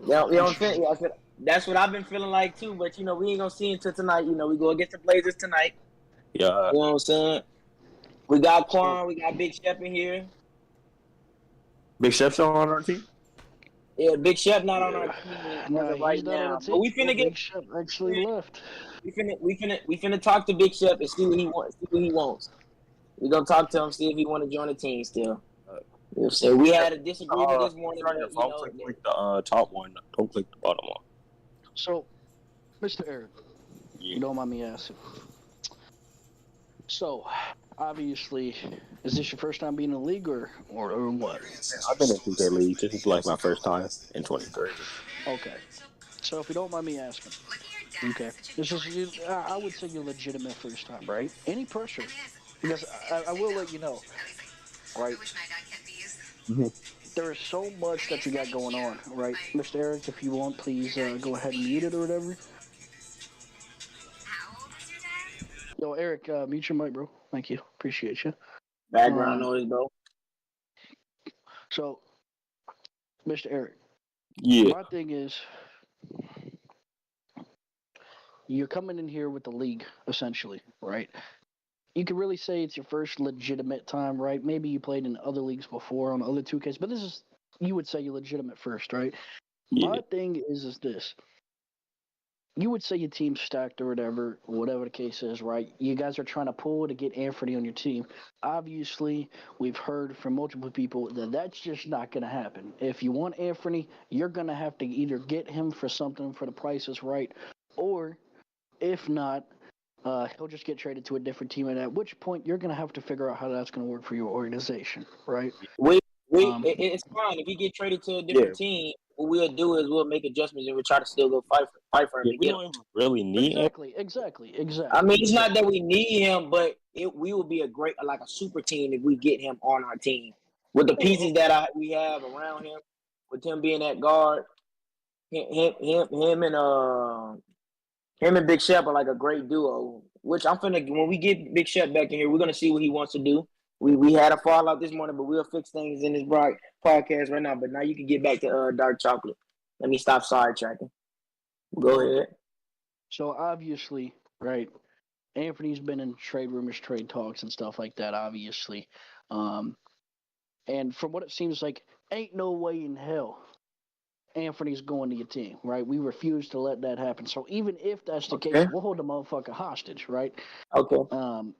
Yeah, you know what I'm saying? Yeah, that's what I've been feeling like too. But we ain't gonna see until tonight. We go against the Blazers tonight. Yeah. You know what I'm saying? We got Quan, we got Big Shep in here. Big Shep on our team? Yeah, Big Chef not on our team as Nah, of right he's not on the now. But team. Big Shep actually left. we finna talk to Big Chef and see what he wants. See what he wants. We gonna talk to him, see if he want to join the team still. So we had a disagreement this If morning, you're on your but you phone, know, click the top one. Don't click the bottom one. So, Mr. Eric, Yeah. you don't mind me asking. So, obviously, is this your first time being in the league or what? I've been in 2K League. This is like my first time in 23. Okay. So, if you don't mind me asking, okay, this is I would say your legitimate first time, right? Any pressure? Because I will let you know, right? Mm-hmm. There is so much that you got going on, right, Mr. Eric? If you want, please go ahead and mute it or whatever. Yo, Eric, mute your mic, bro. Thank you. Appreciate you. background noise, bro. So, Mr. Eric, Yeah. my thing is, you're coming in here with the league, essentially, right? You could really say it's your first legitimate time, right? Maybe you played in other leagues before on other 2Ks, but this is, you would say you're legitimate first, right? Yeah. My thing is this. You would say your team's stacked or whatever the case is, right? You guys are trying to pull to get Anthony on your team. Obviously, we've heard from multiple people that that's just not going to happen. If you want Anthony, you're going to have to either get him for something for the price is right, or if not, he'll just get traded to a different team, and at which point you're going to have to figure out how that's going to work for your organization, right? We Um, it's fine if he get traded to a Yeah. different team. What we'll do is we'll make adjustments and we'll try to still go fight for him Yeah. to We get him. don't even really need him. exactly. I mean, it's not that we need him, but we will be a great like a super team if we get him on our team with the pieces that we have around him. With him being that guard, him and Big Shep are like a great duo. Which I'm finna when we get Big Shep back in here, we're gonna see what he wants to do. We had a fallout this morning, but we'll fix things in this podcast right now. But now you can get back to dark chocolate. Let me stop sidetracking. Go ahead. So obviously, right, Anthony's been in trade rumors, trade talks, and stuff like that, obviously. And from what it seems like, ain't no way in hell Anthony's going to your team, right? We refuse to let that happen. So even if that's the case, we'll hold the motherfucker hostage, right? Okay.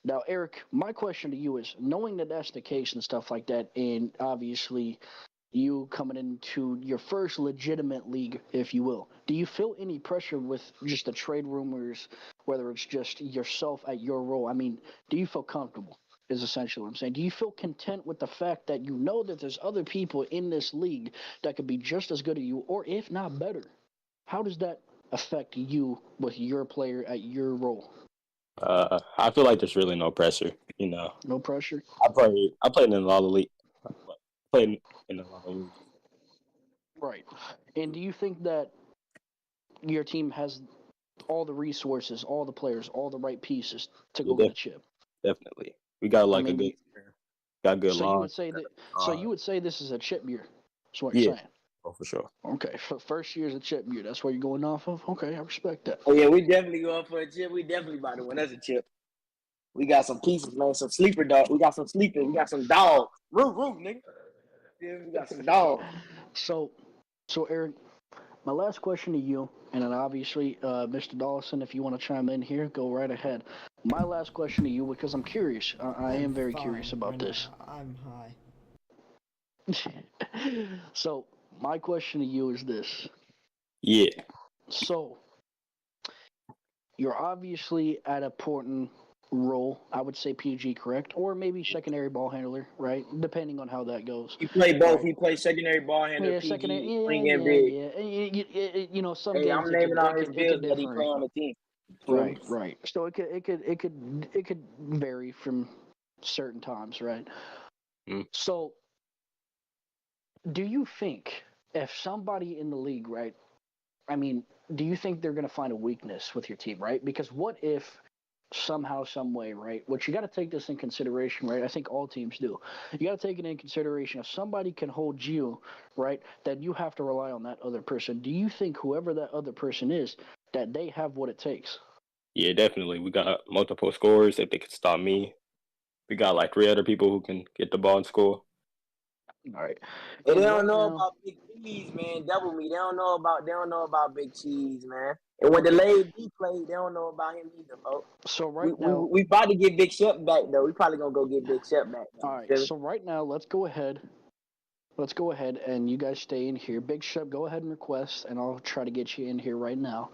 Now, Eric, my question to you is, knowing that that's the case and stuff like that, and obviously you coming into your first legitimate league, if you will, do you feel any pressure with just the trade rumors, whether it's just yourself at your role? I mean, do you feel comfortable? Is essentially what I'm saying. Do you feel content with the fact that you know that there's other people in this league that could be just as good as you, or if not better? How does that affect you with your player at your role? I feel like there's really no pressure. You know, No pressure. I played in a lot of league. Played in a lot of leagues. Right. And do you think that your team has all the resources, all the players, all the right pieces to go get a chip? Definitely, we got like I a mean, got good so you line. would say that. So you would say this is a chip year. That's what Yeah. you're saying. Oh, for sure. Okay, first year is a chip year. That's what you're going off of. Okay, I respect that. Oh yeah, we definitely going for a chip. We definitely about to win. That's a chip. We got some pieces, man. Some sleeper dog. We got some sleepers. We got some dogs. Roof, nigga. Yeah, we got some dogs. So Eric, my last question to you, and then obviously, Mr. Dawson, if you want to chime in here, go right ahead. My last question to you, because I'm curious. I am very curious about right this. now. I'm high. So my question to you is this. Yeah. So you're obviously at a important role. I would say PG, correct? Or maybe secondary ball handler, right? Depending on how that goes. He played both. Right? He played secondary ball handler, Yeah, PG, secondary. swing and big. You know, some Hey, games I'm naming all his it could bills that he differ. play on the team. Right. So it could vary from certain times, right? So, do you think if somebody in the league, right? I mean, do you think they're going to find a weakness with your team, right? Because what if somehow, some way, right? Which you got to take this in consideration, right? I think all teams do. You got to take it in consideration. If somebody can hold you, right, then you have to rely on that other person. Do you think whoever that other person is, that they have what it takes? Yeah, definitely. We got multiple scorers. If they could stop me, we got like 3 other people who can get the ball and score. All right. But they And don't right know now, about Big Cheese, man. Double me. They don't know about Big Cheese, man. And when the Delayed D played, they don't know about him either, folks. so We right we now, we about to get Big Shep back though. We probably gonna go get Big Shep back though. all You right. feel me? So right now, let's go ahead. Let's go ahead and you guys stay in here. Big Shep, go ahead and request, and I'll try to get you in here right now.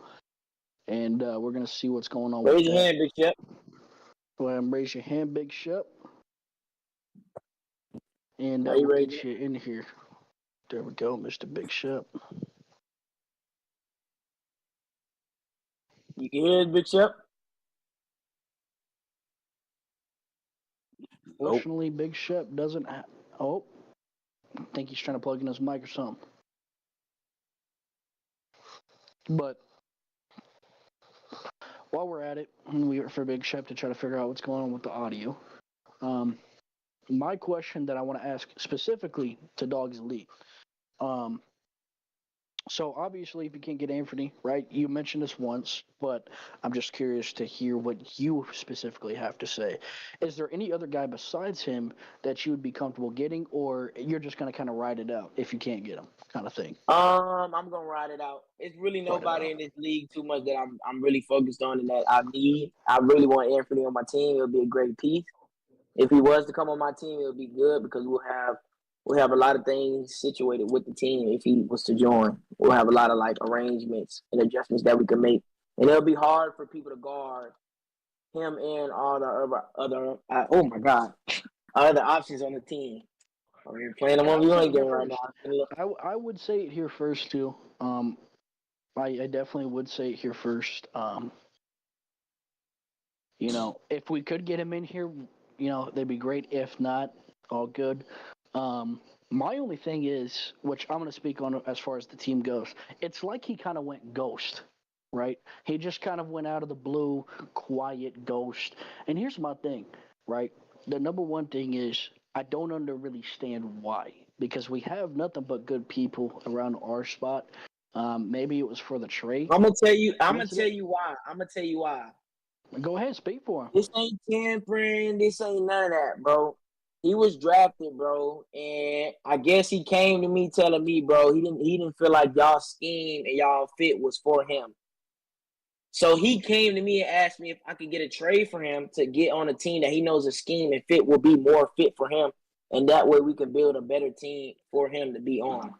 And we're gonna see what's going on with Raise your that. hand, Big Shep. Go ahead and raise your hand, Big Shep, and Are you we'll raising get it? you in here. There we go, Mr. Big Shep. You can hear it, Big Shep? Nope. Fortunately, Big Shep doesn't. Oh, I think he's trying to plug in his mic or something. But while we're at it, we wait for Big Shep to try to figure out what's going on with the audio. My question that I want to ask specifically to Dogs Elite. Um, so obviously, if you can't get Anthony, right? You mentioned this once, but I'm just curious to hear what you specifically have to say. Is there any other guy besides him that you would be comfortable getting, or you're just gonna kind of ride it out if you can't get him, kind of thing? I'm gonna ride it out. It's really Ride it nobody out. in this league too much that I'm really focused on and that I need. I really want Anthony on my team. It'll be a great piece. If he was to come on my team, it'll be good because we'll have a lot of things situated with the team if he was to join. We'll have a lot of like arrangements and adjustments that we can make, and it'll be hard for people to guard him and all the other oh my god, other options on the team. I mean, playing a And I'll say 1v1 it here game right first. now. I would say it here first too. I definitely would say it here first. If we could get him in here, they'd be great. If not, all good. My only thing is, which I'm going to speak on as far as the team goes, it's like he kind of went ghost, right? He just kind of went out of the blue, quiet ghost. And here's my thing, right? The number one thing is I don't really stand why, because we have nothing but good people around our spot. Maybe it was for the trade. I'm gonna tell you. I'm gonna tell Coincident? you why. I'm gonna tell you why. Go ahead, speak for him. This ain't tampering. This ain't none of that, bro. He was drafted, bro, and I guess he came to me telling me, bro, he didn't feel like y'all scheme and y'all fit was for him. So he came to me and asked me if I could get a trade for him to get on a team that he knows a scheme and fit will be more fit for him, and that way we can build a better team for him to be on.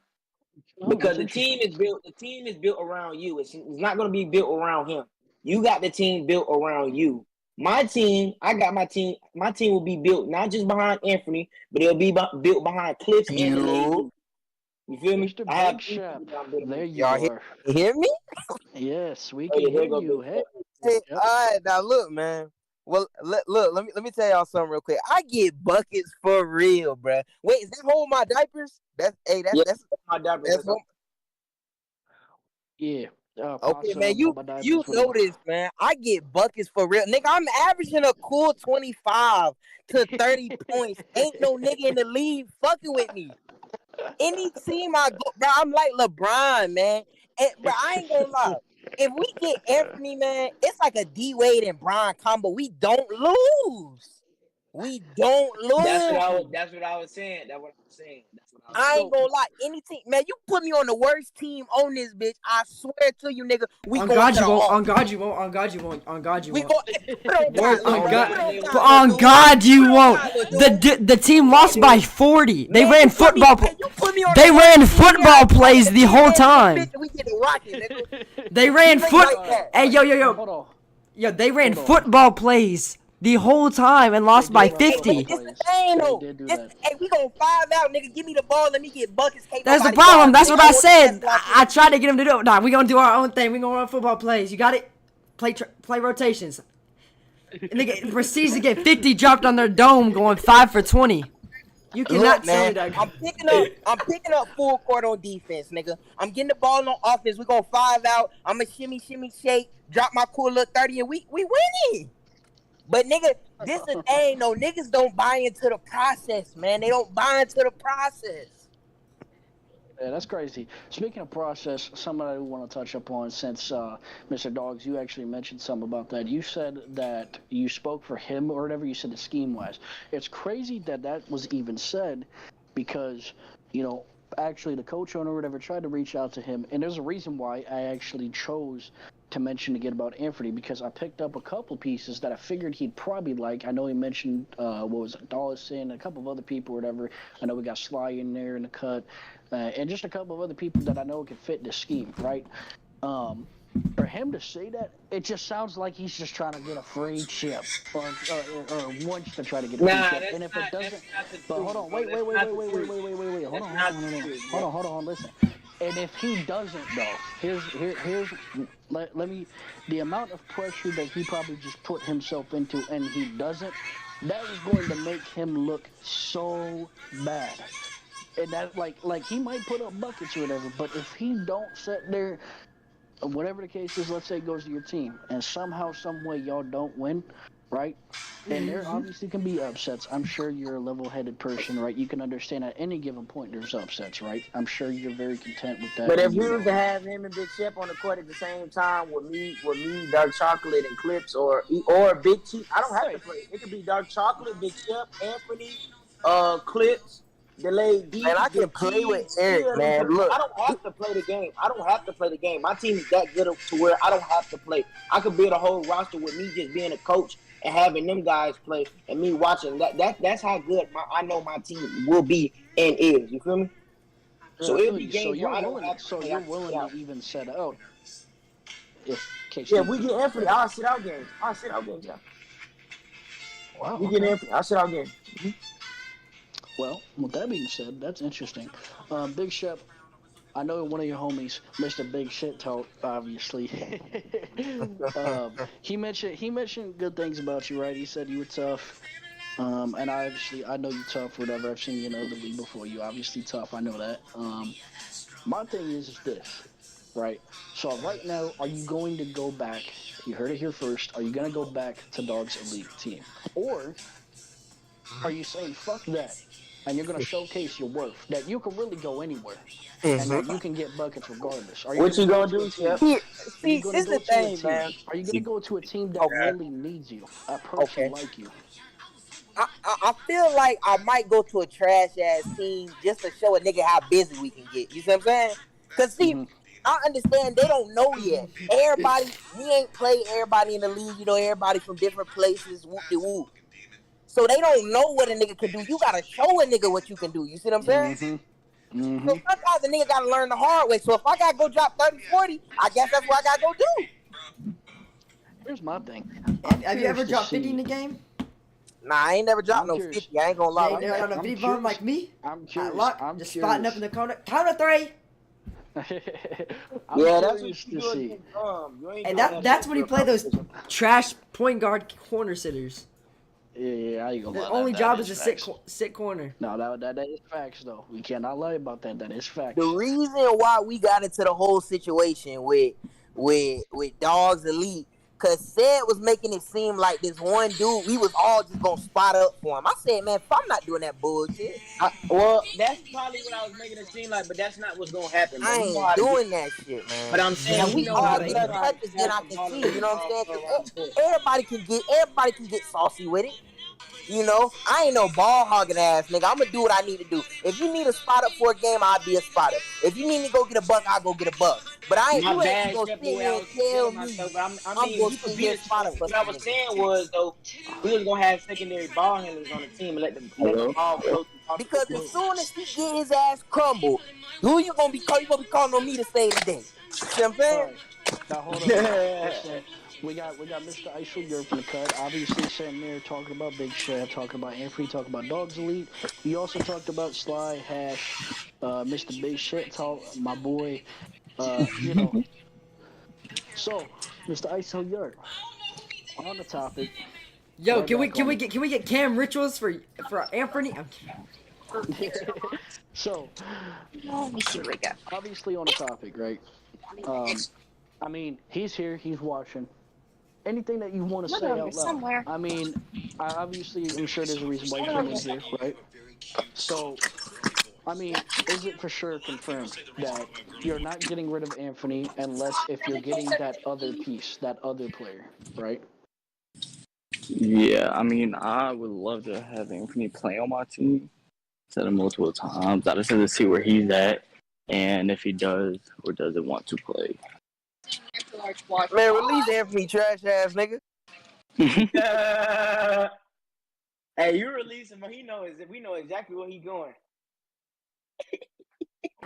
Oh, Because that's the team interesting. is built. The team is built around you. It's not going to be built around him. You got the team built around you. My team, I got my team. My team will be built not just behind Anthony, but it'll be built behind Clips and the You, lady. You feel me? Mr. I have Big three Shep, people that I'm building there with. you y'all are. hear me? Yes, we Oh can yeah, there hear go Big you. Hey, Shep. Hey, yep. all right, now look, man. Well, look. Let me tell y'all something real quick. I get buckets for real, bruh. Wait, is that hold my diapers? That's hey, Yeah, that's my diapers. that's home. Yeah. Okay, Pasa, man. You Baba you Diapers, know whatever. this, man. I get buckets for real, nigga. I'm averaging a cool 25 to 30 points. Ain't no nigga in the league fucking with me. Any team I go, bro, I'm like LeBron, man. And bro, I ain't gonna lie. If we get Anthony, man, it's like a D Wade and Bron combo. We don't lose. We don't lose. That's what I was saying. That's what I was saying. That's what I was I saying. ain't So, gonna lie. Any team, man, you put me on the worst team on this bitch. I swear to you, nigga, we On going to God the you won't. off. On God you won't. On God you won't. On God you We won't. go. Put on Word God, little on On bro. God. Put God, on they But God, won't. little on dude. God Put you on won't. God, little dude. The team On God, lost they by won't. 40. They Man, ran football. you put me on They the worst ran team. Yeah, I football come with plays the the big whole ass in the bitch time. and we get it rocking, nigga. They ran Straight foot. like that. Hey yo. hold on. Yo, they ran Hold on. football plays the whole time and They lost by did run Hey, but football 50. this the plays. thing They though. did do This, that. hey, we gonna 5 out, nigga. Give me the ball. Let me get buckets. Can't That's the nobody problem. guard me, That's nigga. what I I want the pass said. blocker. I tried to get him to do it. Nah, we gonna do our own thing. We gonna run football plays. You got it. Play rotations. Nigga proceeds to get 50 dropped on their dome, going 5 for 20. You Look, cannot tell man, me that. I'm picking up full court on defense, nigga. I'm getting the ball on offense. We gonna 5 out. I'm a shimmy, shake, drop my cool little 30, and we winning. But nigga, this the thing though. Niggas don't buy into the process, man. They don't buy into the process. Yeah, that's crazy. Speaking of process, something I want to touch upon since Mr. Dogs, you actually mentioned something about that. You said that you spoke for him or whatever. You said the scheme wise. It's crazy that was even said because, you know, actually the coach owner or whatever tried to reach out to him, and there's a reason why I actually chose to mention again about Anthony, because I picked up a couple pieces that I figured he'd probably like. I know he mentioned what was it, Dawson, a couple of other people, or whatever. I know we got Sly in there in the cut, and just a couple of other people that I know could fit the scheme, right? For him to say that, it just sounds like he's just trying to get a free chip, or wants to try to get a free Nah, chip. And if it that's doesn't, not the but hold truth, on, bro. wait, That's wait, wait, not wait, the wait, wait, truth. wait, wait, wait, wait, hold That's on, hold on, not hold the on, hold on, truth, bro. hold on, listen. And if he doesn't, though, here's let me, the amount of pressure that he probably just put himself into, and he doesn't, that is going to make him look so bad. And that, like he might put up buckets or whatever, but if he don't sit there, whatever the case is, let's say it goes to your team, and somehow, some way, y'all don't win, right? And there obviously can be upsets. I'm sure you're a level-headed person, right? You can understand at any given point there's upsets, right? I'm sure you're very content with that, But if and we you was know to that. have him and Big Shep on the court at the same time with me, Dark Chocolate and Clips, or Big Chief, I don't have to Right. play. It could be Dark Chocolate, Big Shep, Anthony, Clips, Delayed Man, I D, can Big play with Kid, any Eric, of them man. could play. Look, I don't have to play the game. I don't have to play the game. My team is that good to where I don't have to play. I could build a whole roster with me just being a coach and having them guys play and me watching. That's how good I know my team will be and is. You feel me? So I it'll feel be you. So games where you're I don't willing. have to So play. I you're can sit willing to out. even set out if case Yeah, if need we be, get Anthony, right? I'll sit out games. I'll sit out games. Yeah, Wow. we get Okay. Anthony, I'll sit out games. Well, with that being said, that's interesting. Big Shep, I know one of your homies, Mr. Big Shit Talk, obviously. He mentioned good things about you, right? He said you were tough. And I know you tough, whatever. I've seen you in the league before. You obviously tough. I know that. My thing is this, right? So right now, are you going to go back? You heard it here first. Are you going to go back to Dog's elite team, or are you saying fuck that, and you're going to showcase your worth that you can really go anywhere, and that you can get buckets regardless? Are you What going to you go gonna to a do, team? Shep? here, Are you see, going to this go the to a thing, team? man. Are you going to go to a team that Okay, really needs you? A person okay. like you? I feel like I might go to a trash ass team just to show a nigga how busy we can get. You see what I'm saying? Cause see, Mm-hmm. I understand they don't know yet. Everybody, we ain't played everybody in the league. You know, everybody from different places. Whoop de whoop. So they don't know what a nigga can do. You gotta show a nigga what you can do. You see what I'm saying? Mm-hmm. So Mm-hmm. sometimes a nigga gotta learn the hard way. So if I gotta go drop 30, 40, I guess that's what I gotta go do. Here's my thing. I'm Have you curious ever to dropped 50 in see. the game? Nah, I ain't never dropped I'm no curious. 50. I ain't gonna You lie ain't like never that. got no I'm 50 bomb curious. like me? I'm At curious. luck, I'm just spotting up curious. in the corner. Count of three. I'm Yeah, that's what curious you to do see. against You ain't And doing that that that's against when you real play those competition. trash point guard corner sitters. Yeah, I ain't gonna Their lie. only That job is is to sit facts. sit corner. No, that is facts though. We cannot lie about that. That is The facts. reason why we got into the whole situation with Dogs Elite, cause Sid was making it seem like this one dude, we was all just gonna spot up for him. I said, man, I'm not doing that bullshit. Well, that's probably what I was making it seem like, but that's not what's gonna happen, bro. I He know ain't how to get. doing that shit, But man. I'm Yeah, saying If he we we know know, how all to get he baby. know how to touches, then smash I the can ball see. You know what I'm saying? all Cause around the court. everybody can get saucy with it. You know, I ain't no ball hogging ass nigga. I'm gonna do what I need to do. If you need a spot up for a game, I'll be a spotter. If you need me to go get a buck, I'll go get a buck. But My you ain't just bad, gonna Shep, the sit way I here and was tell presenting me myself, but I I'm mean, gonna you could sit be here and the spot up for what I some was niggas. saying was though, we was gonna have secondary ball handlers on the team and let the Hello. ball flow through multiple Because as people. soon as he get his ass crumbled, who you gonna be calling? You gonna be calling on me to save the day. You see what I'm All saying? right. Now hold on though. Listen, we got Mr. Iceland Europe in the cut. Obviously, sitting there talking about Big Chef, talking about Anthony, talking about Dogs Elite. We also talked about Sly Hash, Mr. Big Shit Talk, my boy. You know. So, Mr. Iceland Europe, on the topic, Yo, right back on can we get cam rituals for Anthony? it. So, obviously on the topic, right? Um, I mean, he's here, he's watching. Anything that you want to say out loud. I mean, I'm sure there's a reason why you came in here, right? So, I mean, is it for sure confirmed that you're not getting rid of Anthony unless if you're getting that other piece, that other player, right? Yeah, I mean, I would love to have Anthony play on my team. said it multiple times. I just need to see where he's at and if he does or doesn't want to play. Man, release Anthony, trash ass nigga. Hey, you release him, but we know exactly where he's going.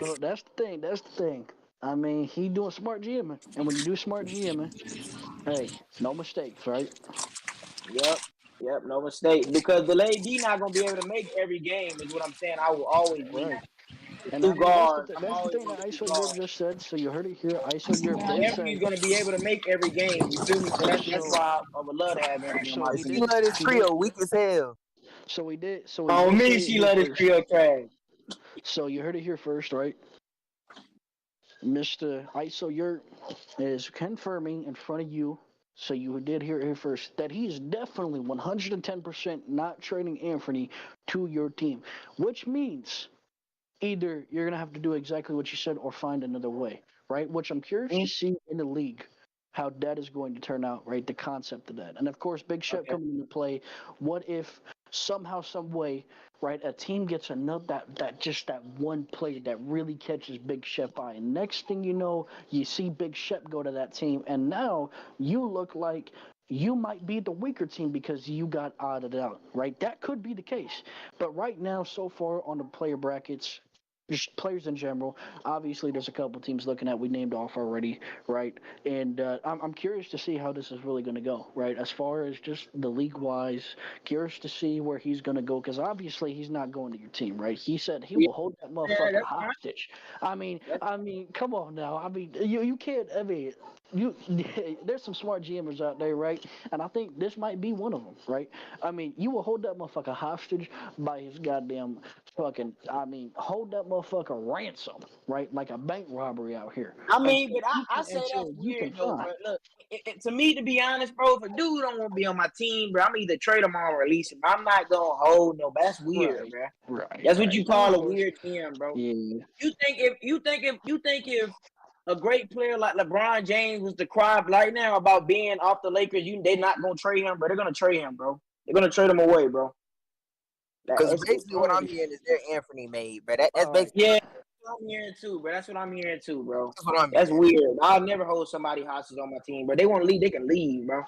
Well, that's the thing. That's the thing. I mean, he doing smart GMing, and when you do smart GMing, hey, no mistakes, right? Yep, no mistake. Because the lady not gonna be able to make every game is what I'm saying. I will always need Right. And I two mean, guards. I'm that's the always thing gonna that get two ISO Europe guards. just said. So you heard it here. ISO Europe did Anthony's say. gonna be able to make every game. You feel me? So that's So why I would love to have Anthony on so my he She team. did. let his He did. trio weak as hell. So he On did me, say it she here love this first. trio trash. So you heard it here first, right? Mr. ISO Yurt is confirming in front of you, so you did hear it here first, that he is definitely 110% not trading Anthony to your team, which means either you're going to have to do exactly what you said or find another way, right? Which I'm curious to see in the league how that is going to turn out, right? The concept of that. And of course, Big Shep coming into play. What if somehow, some way, right, a team gets another that one player that really catches Big Shep eye. And next thing you know, you see Big Shep go to that team, and now you look like you might be the weaker team because you got odded out, right? That could be the case. But right now, so far on the player brackets, just players in general, obviously there's a couple teams looking at, we named off already, right? And I'm curious to see how this is really going to go, right? As far as just the league wise, curious to see where he's going to go because obviously he's not going to your team, right? He said he will hold that Yeah, motherfucker that's fine. hostage. I mean, come on now. I mean, you can't. I mean, you there's some smart GMers out there, right? And I think this might be one of them, right? I mean, you will hold that motherfucker hostage by his goddamn fucking. I mean, hold that motherfucker ransom, right? Like a bank robbery out here. I mean, but I say that's Until you weird can though, find. bro. Look, to me, to be honest, bro, if a dude don't want to be on my team, bro, I'm either trade him or release him. I'm not gonna hold no. That's weird, Right, bro. right, That's what right. you And of call a course, weird GM, bro. yeah. You think if a great player like LeBron James was to cry right now about being off the Lakers, they're not gonna trade him, bro. They're gonna trade him, bro. They're gonna trade him away, bro. Because It's basically what I'm crazy. hearing is they're Anthony made, but that's All right. basically Yeah, that's what I'm hearing too, bro. That's what I'm hearing too, bro. that's what I'm That's hearing. weird. I'll never hold somebody hostage on my team, bro. They want to leave, they can leave, bro.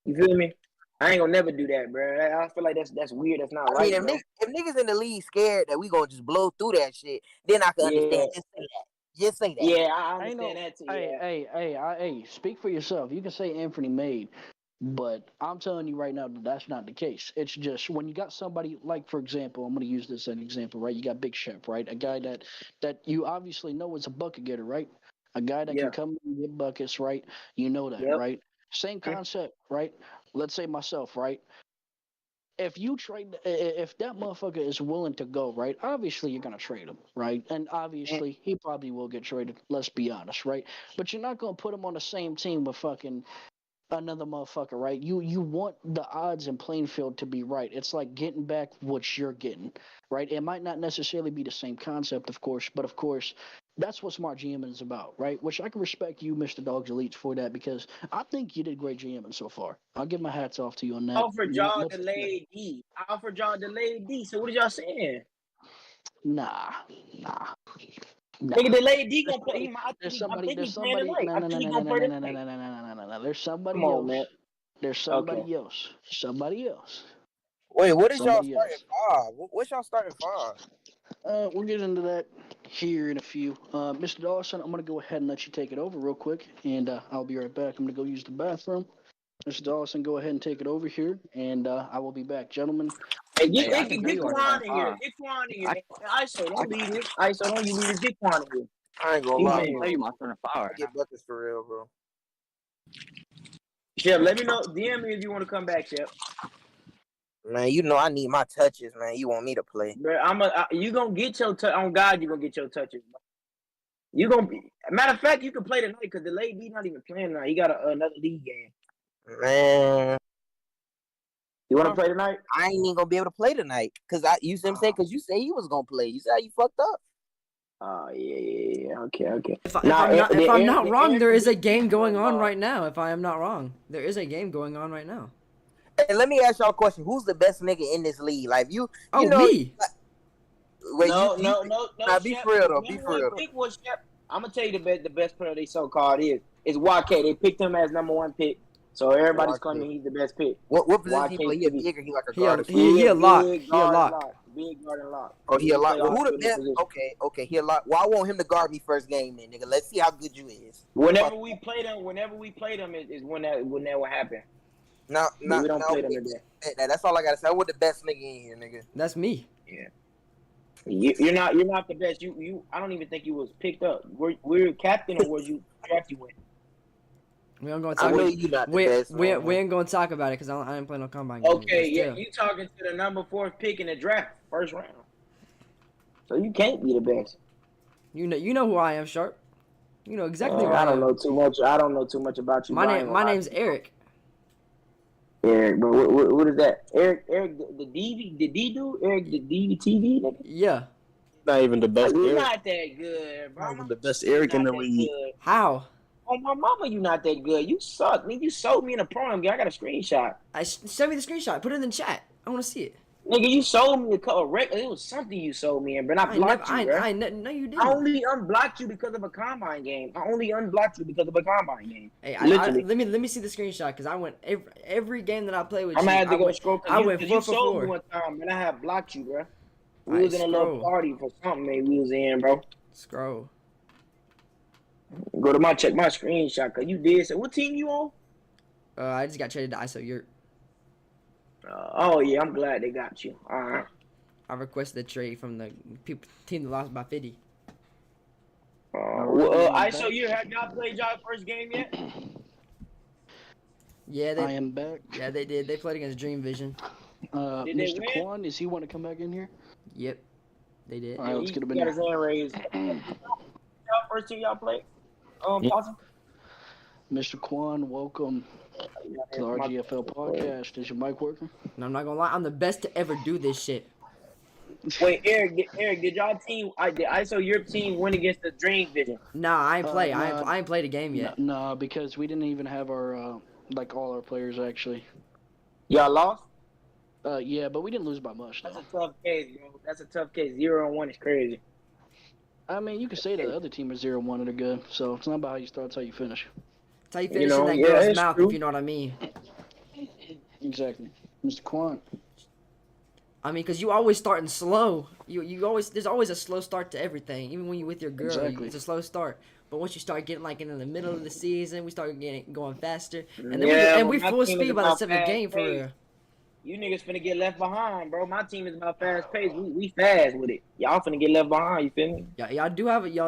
You feel me? I ain't gonna never do that, bro. I feel like that's weird. That's not I mean, right, bro. if niggas in the league scared that we gonna just blow through that shit, then I can Yeah, understand. Just say that. Just say that. yeah, I Ain't understand no. that too. Hey, Yeah, hey, hey, hey. Speak for yourself. You can say Anthony made, but I'm telling you right now that that's not the case. It's just when you got somebody like, for example, I'm going to use this as an example, right? You got Big Shep, right? A guy that you obviously know is a bucket getter, right? A guy that yeah, can come and get buckets, right? You know that, yep. right? Same concept, right? Let's say myself, right? If that motherfucker is willing to go, right? Obviously you're gonna trade him, right? And obviously he probably will get traded. Let's be honest, right? But you're not gonna put him on the same team with fucking another motherfucker, right? You want the odds and playing field to be right. It's like getting back what you're getting, right? It might not necessarily be the same concept, of course, but of course, that's what smart GMing is about, right? Which I can respect you, Mr. Dogs Elites, for that because I think you did great GMing so far. I'll give my hats off to you on that. Offered y'all delayed D. I offered y'all delayed D. So what are y'all saying? Nah, nah, nah. Nigga, delayed D There's gonna play. somebody. I think There's he playing somebody. tonight. No, I no, think no, he no, no, gonna no, play no, no, tonight. no, no, no, no, no, no. There's Come somebody on, else. man. There's Okay. somebody else. Somebody else. Wait, what is y'all Somebody starting else. five? What's y'all starting five? We'll get into that here in a few. Mr. Dawson, I'm gonna go ahead and let you take it over real quick, and I'll be right back. I'm gonna go use the bathroom. Mr. Dawson, go ahead and take it over here, and I will be back, gentlemen. Hey, Hey, I can tell get you our Quan starting in here. five. Get Quan in here. I, ISO, I, don't leave this. ISO, don't you leave this. Get Quan in here. I ain't gonna He's I lie, in can here. tell bro. you my starting five I right get now. buckets for real, bro. Shep, let me know. DM me if you want to come back, Shep. Man, you know I need my touches, man. You want me to play? Bro, you gonna get your touch. On God, you gonna get your touches. Bro. You gonna be. Matter of fact, you can play tonight because the lady not even playing tonight. He got another league game. Man, You want to play tonight? I ain't even gonna be able to play tonight. You see what I'm saying? Cause you say you was gonna play. You said you fucked up. Oh yeah. Okay. If I'm not wrong, there is a game going on right now. If I am not wrong, there is a game going on right now. And let me ask y'all a question: who's the best nigga in this league? Like you Oh, know, me. Wait, No, nah, be Shep. for real The though. Be number for one real. pick was Shep. I'm gonna tell you the best player they so called is YK. They picked him as number one pick, so everybody's YK. claiming he's the best pick. What position he play? He a YKTV. big or he like a He a guard or he, something? he a lock. Big He a guard and lock. lock. Big guard and lock. Oh, he a lot. play Well, all who the 20 best? positions. Okay, he a lot. Well, I want him to guard me first game, then, nigga. Let's see how good you is. Whenever we play them, is when that will happen. No, But we don't play them today. That's all I gotta say. I want the best nigga in here, nigga. That's me. Yeah. You're not the best. You I don't even think you was picked up. Were you captain or was you drafted with? We don't go I talk. know you not the We best. we man. ain't gonna talk about it because I ain't playing no combine games. Okay, but yeah, still. you talking to the number 4 pick in the draft, first round. So you can't be the best. You know who I am, Sharp. You know exactly who I I don't am. know too much. I don't know too much about you. My name's Eric. Eric, but what is that? Eric, the D dude, Eric, the DVTV nigga. Yeah. Not even the best You're Eric. not that good, bro. Not even the best Eric in the league. Good. How? Oh my mama, you not that good. You suck. Nigga, you sold me in a prom game. I got a screenshot. Send me the screenshot. Put it in the chat. I want to see it. Nigga, you sold me a record. It was something you sold me in, but I blocked you, bro. No, you didn't. I only unblocked you because of a combine game. I only unblocked you because of a combine game. Hey, literally. let me see the screenshot because I went every game that I played with I'm you. gonna have to go scroll. I went 4 you for sold 4. me one time, and I had blocked you, bro. We Alright, was in a little scroll. party for something maybe we was in, bro. Scroll. Go to check my screenshot, cause you did say what team you on? I just got traded to ISO Yurt. Oh yeah, I'm glad they got you. All right. I requested a trade from the team that lost by 50. ISO you have y'all played y'all first game yet? Yeah, I am back. Yeah, they did. They played against Dream Vision. Did they Mr. win? Quan, does he want to come back in here? Yep, they did. All right, let's get him in Got his here. hand raised. Y'all first team y'all played? Possum? Mr. Quan, welcome to the RGFL podcast. Is your mic working? And I'm not gonna lie, I'm the best to ever do this shit. Wait, Eric, did y'all team? Did ISO your team win against the Dream Vision? Nah, I ain't play. nah. I ain't played a game yet. No, because we didn't even have our all our players actually. Y'all lost? Yeah, but we didn't lose by much That's though. a tough case, bro. That's a tough case. 0-1 is crazy. I mean, you could say that the other team is 0-1 and they're good. So it's not about how you start, it's how you finish. It's how you finish know, in that yeah, girl's it's mouth, true. if you know what I mean. Exactly, Mr. Quan. I mean, cause you always starting slow. You always there's always a slow start to everything. Even when you with your girl, Exactly. it's a slow start. But once you start getting like in the middle of the season, we start going faster, and then Yeah, we but my full team speed is by the about 7th fast game for pace. real. You niggas finna get left behind, bro. My team is about fast pace. We fast with it. Y'all finna get left behind. You feel me? Yeah, y'all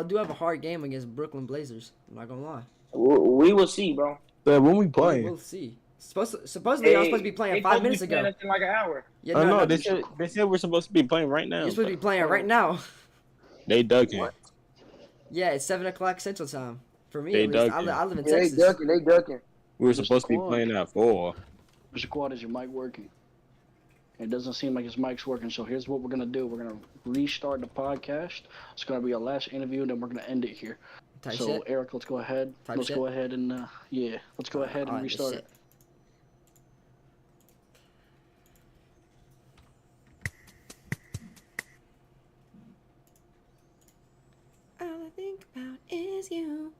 do have a hard game against Brooklyn Blazers. I'm not gonna lie. We will see, bro. But when we play, We'll see. Supposedly y'all supposed to be playing 5 minutes ago. In like an hour. Yeah, I know no, they said we're supposed to be playing right now. you're supposed to be playing right now. They ducking. Yeah, it's 7 o'clock Central Time for me. They At least. ducking. I live in Yeah, Texas. they ducking. We were Mr. supposed to be Quan. playing at 4. Mr. Quan, is your mic working? It doesn't seem like his mic's working, so here's what we're gonna do. We're gonna restart the podcast. It's gonna be our last interview, and then we're gonna end it here. Type So shit. Eric, let's go ahead. Type let's shit? go ahead and let's go ahead and Alright, restart shit. it. All I think about is you.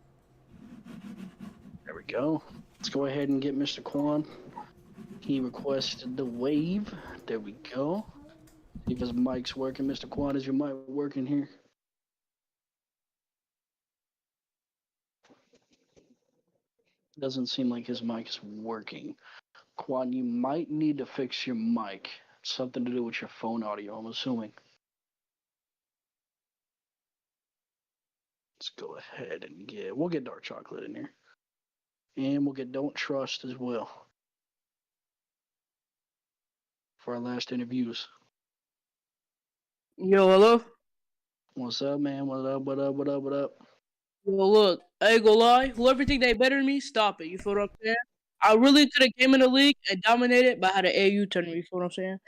There we go. Let's go ahead and get Mr. Quan. He requested the wave. There we go. See if his mic's working. Mr. Quan, is your mic working here? Doesn't seem like his mic is working. Quan, you might need to fix your mic. Something to do with your phone audio, I'm assuming. Let's go ahead and we'll get Dark Chocolate in here. And we'll get Don't Trust as well. For our last interviews. Yo, hello? What's up, man? What up, what up, what up, what up? Yo, look, I ain't gonna lie. Whoever think they better than me, stop it. You feel what I'm saying? I really could have came in the league and dominated, but I had an AU turn me. You feel what I'm saying?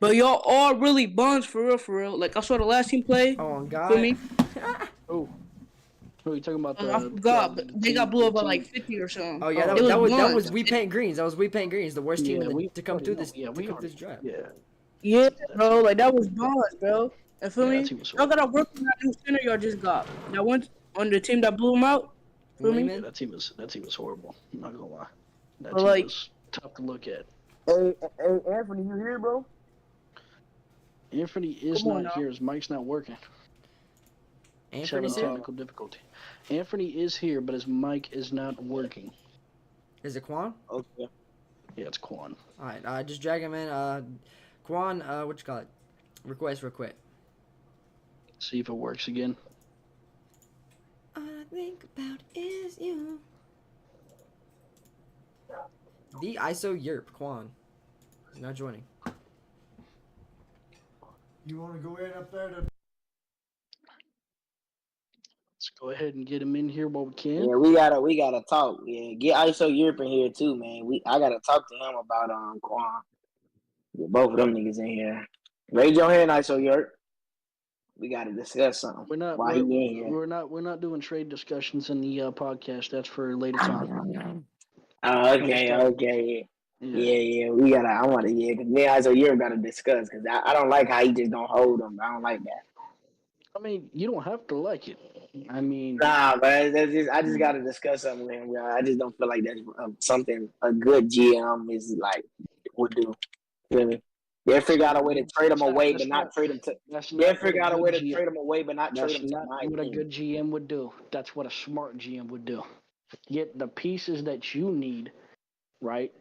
But y'all all really buns for real, for real. Like, I saw the last team play. Oh, God. Feel me? Oh. Who are you talking about? I forgot, but they got blew up by like 50 or something. Oh, yeah, It that was buns. We Paint Greens. That was We Paint Greens, the worst team Yeah, to come through this we are. draft. Yeah. Yeah, bro. Like, that was buns, bro. You feel Yeah, that me? team was Y'all horrible. gotta work on that new center y'all just got. That went on the team that blew him out. Feel me? Yeah, Lehman. that team was horrible. I'm not gonna lie. That But team like, was tough to look at. Hey, Anthony, you here, bro? Anthony is come on not now. here. His mic's not working. He's having Anthony's here. technical difficulty. Anthony is here, but his mic is not working. Is it Quan? Okay. Yeah, it's Quan. All right. Just drag him in. Quan. What you call it? Request for quit. See if it works again. All I think about is you. The ISO Yerp Quan. He's not joining. You want to go in up there to? Let's go ahead and get him in here while we can. Yeah, we gotta talk. Yeah, get ISO Europe in here too, man. I gotta talk to him about Quan. Get both of them niggas in here. Raise your hand, ISO Europe. We gotta discuss something. Why he in here? We're not doing trade discussions in the podcast. That's for a later time. Oh, okay. Yeah. We gotta. I want to. Yeah, because me and ISO Europe gotta discuss because I don't like how he just don't hold them. I don't like that. I mean, you don't have to like it. I mean, Nah, but I just gotta discuss something with him. I just don't feel like that's something a good GM is like would do. Feel me? They'll figure out a way to trade him away, but not trade him to. They'll figure out a way to trade him away, but not trade him to my what a team. good GM would do. That's what a smart GM would do. Get the pieces that you need, right?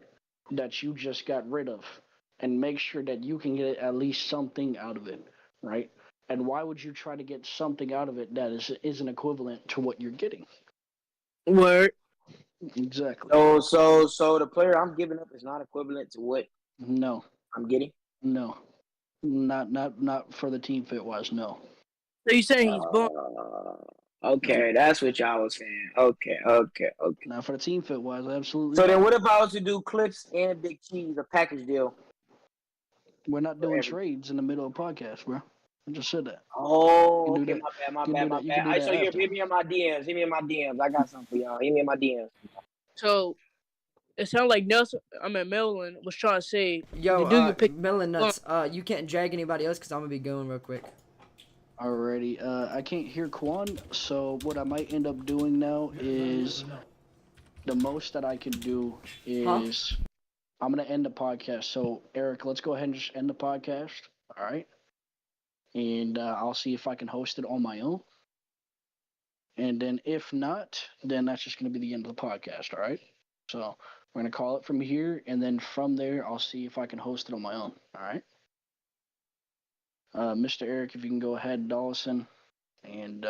That you just got rid of, and make sure that you can get at least something out of it, right? And why would you try to get something out of it that isn't equivalent to what you're getting? Word. Exactly. So the player I'm giving up is not equivalent to what No. I'm getting. No. Not for the team fit wise. No. So you saying he's bum? Okay, that's what y'all was saying. Okay. Now for the team fit wise, absolutely. So not. then, what if I was to do Clips and Big Cheese, a package deal? We're not doing trades in the middle of the podcast, bro. I just said that. Oh, okay, my bad. I so hit me in my DMs. I got something for y'all. Hit me in my DMs. So it sounded like Melvin was trying to say, Yo, do you pick Melon Nuts, you can't drag anybody else because I'm going to be going real quick. Alrighty, I can't hear Quan, so what I might end up doing now is the most that I can do is I'm going to end the podcast. So, Eric, let's go ahead and just end the podcast, alright? And I'll see if I can host it on my own. And then if not, then that's just going to be the end of the podcast, alright? So, we're going to call it from here, and then from there, I'll see if I can host it on my own, alright? Mr. Eric, if you can go ahead, Dawson, and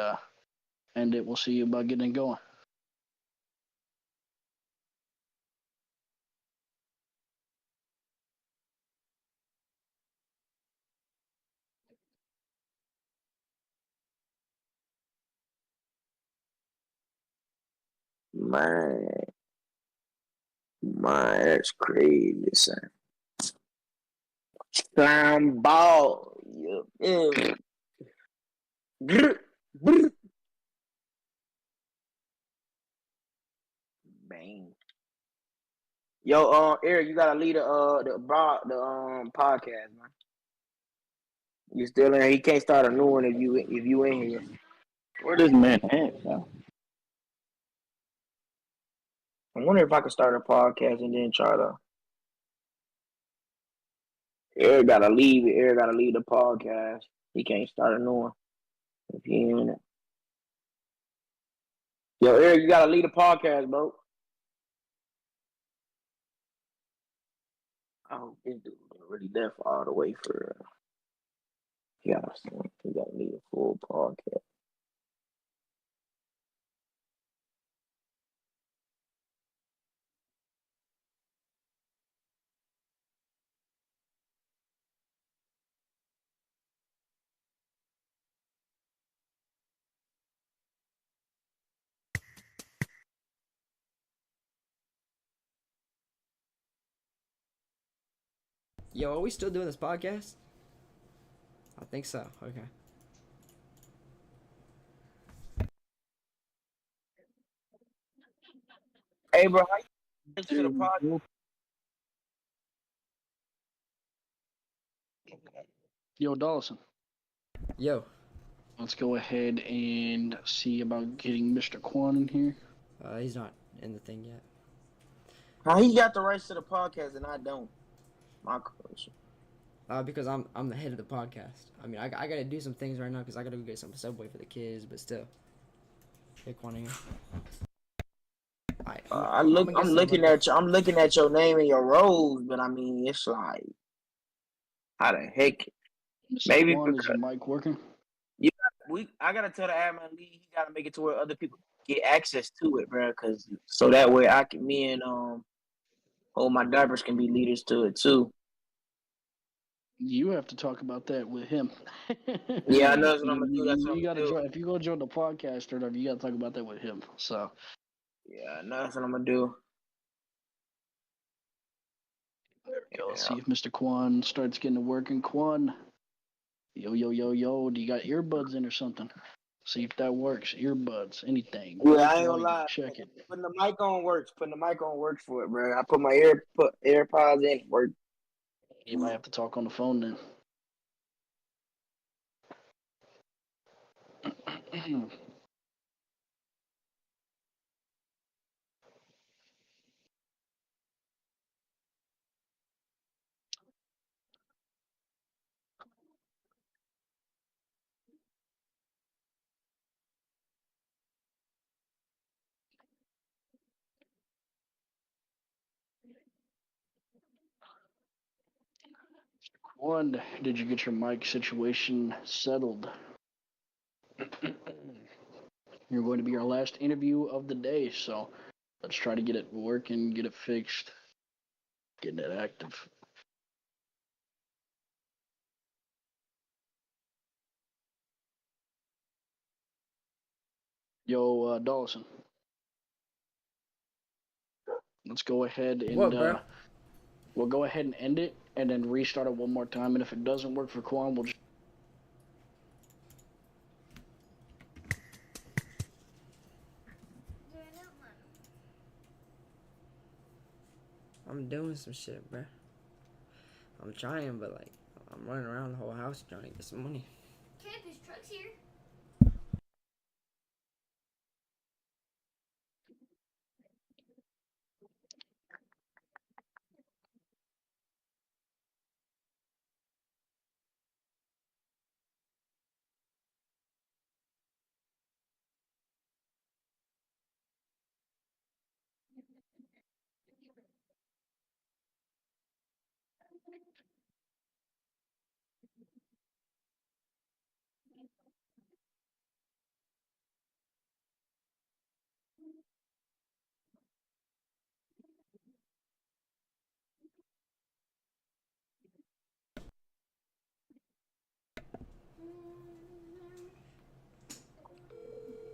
end it. We'll see you about getting it going. Man, that's crazy, son. Slime ball. Yeah. Bang. Yo, Eric, you gotta lead the podcast, man. You still in? He can't start a new one if you in here. Where this man at, bro? I wonder if I could start a podcast and then try to. Eric gotta leave. Eric gotta leave the podcast. He can't start a new one if he ain't in it. Yo, Eric, you gotta leave the podcast, bro. I hope this dude really left all the way for. He gotta leave a full podcast. Yo, are we still doing this podcast? I think so. Okay. Hey, bro, how you listen to the podcast? Yo, Dawson. Yo. Let's go ahead and see about getting Mr. Quan in here. He's not in the thing yet. How he got the rights to the podcast and I don't? My question. Because I'm the head of the podcast. I mean, I gotta do some things right now because I gotta go get some Subway for the kids, but still. Pick one here. Alright, I'm looking at your name and your roles, but I mean, it's like, how the heck? Mr. Maybe Quan, because is your mic working? I gotta tell the admin league he gotta make it to where other people get access to it, bro. Cause so that way me and Hold My Diapers can be leaders to it too. You have to talk about that with him. Yeah, I know that's what I'm gonna do. You gotta join if you go join the podcast or whatever. You gotta talk about that with him. So Yeah, I know that's what I'm gonna do. there we go. Let's see if Mr. Quan starts getting to working. Quan, yo. Do you got earbuds in or something? See if that works. Earbuds, anything. Yeah, Mic I ain't gonna volume, lie. check it. Putting the mic on works. Putting the mic on works for it, bro. I put my AirPods in. Work. You might have to talk on the phone then. One, did you get your mic situation settled? You're going to be our last interview of the day, so let's try to get it working, get it fixed, getting it active. Yo, Dawson. Let's go ahead and What, bro? we'll go ahead and end it and then restart it one more time. And if it doesn't work for Quan, we'll just I'm doing some shit, bro. I'm trying, but like, I'm running around the whole house trying to get some money. Kid, this truck's here.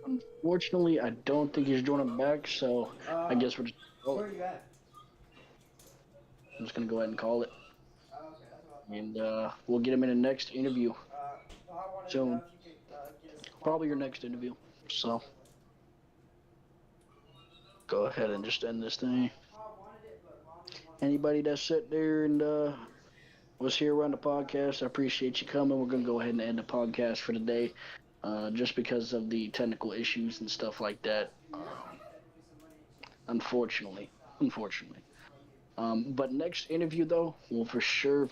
Unfortunately, I don't think he's joining back, so I guess we're just. Oh, Where are you at? I'm just gonna go ahead and call it, Okay, that's what and we'll get him in the next interview I wanted to know soon. if you could get us Probably your next interview. So go ahead and just end this thing. Anybody that sat there and was here around the podcast, I appreciate you coming. We're gonna go ahead and end the podcast for today, just because of the technical issues and stuff like that. Unfortunately. But next interview though, we'll for sure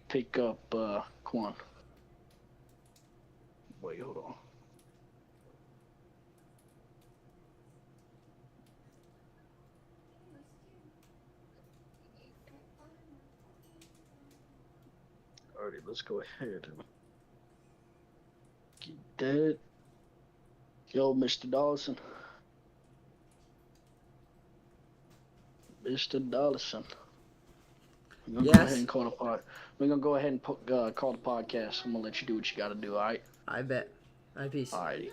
pick up Quan. Wait, hold on. Alrighty, let's go ahead and get that. Yo, Mr. Dawson. Mr. Dawson. We're gonna go ahead and call the pod. We're gonna go ahead and call the podcast. I'm gonna let you do what you gotta do. All right. I bet. All right, peace. Alrighty.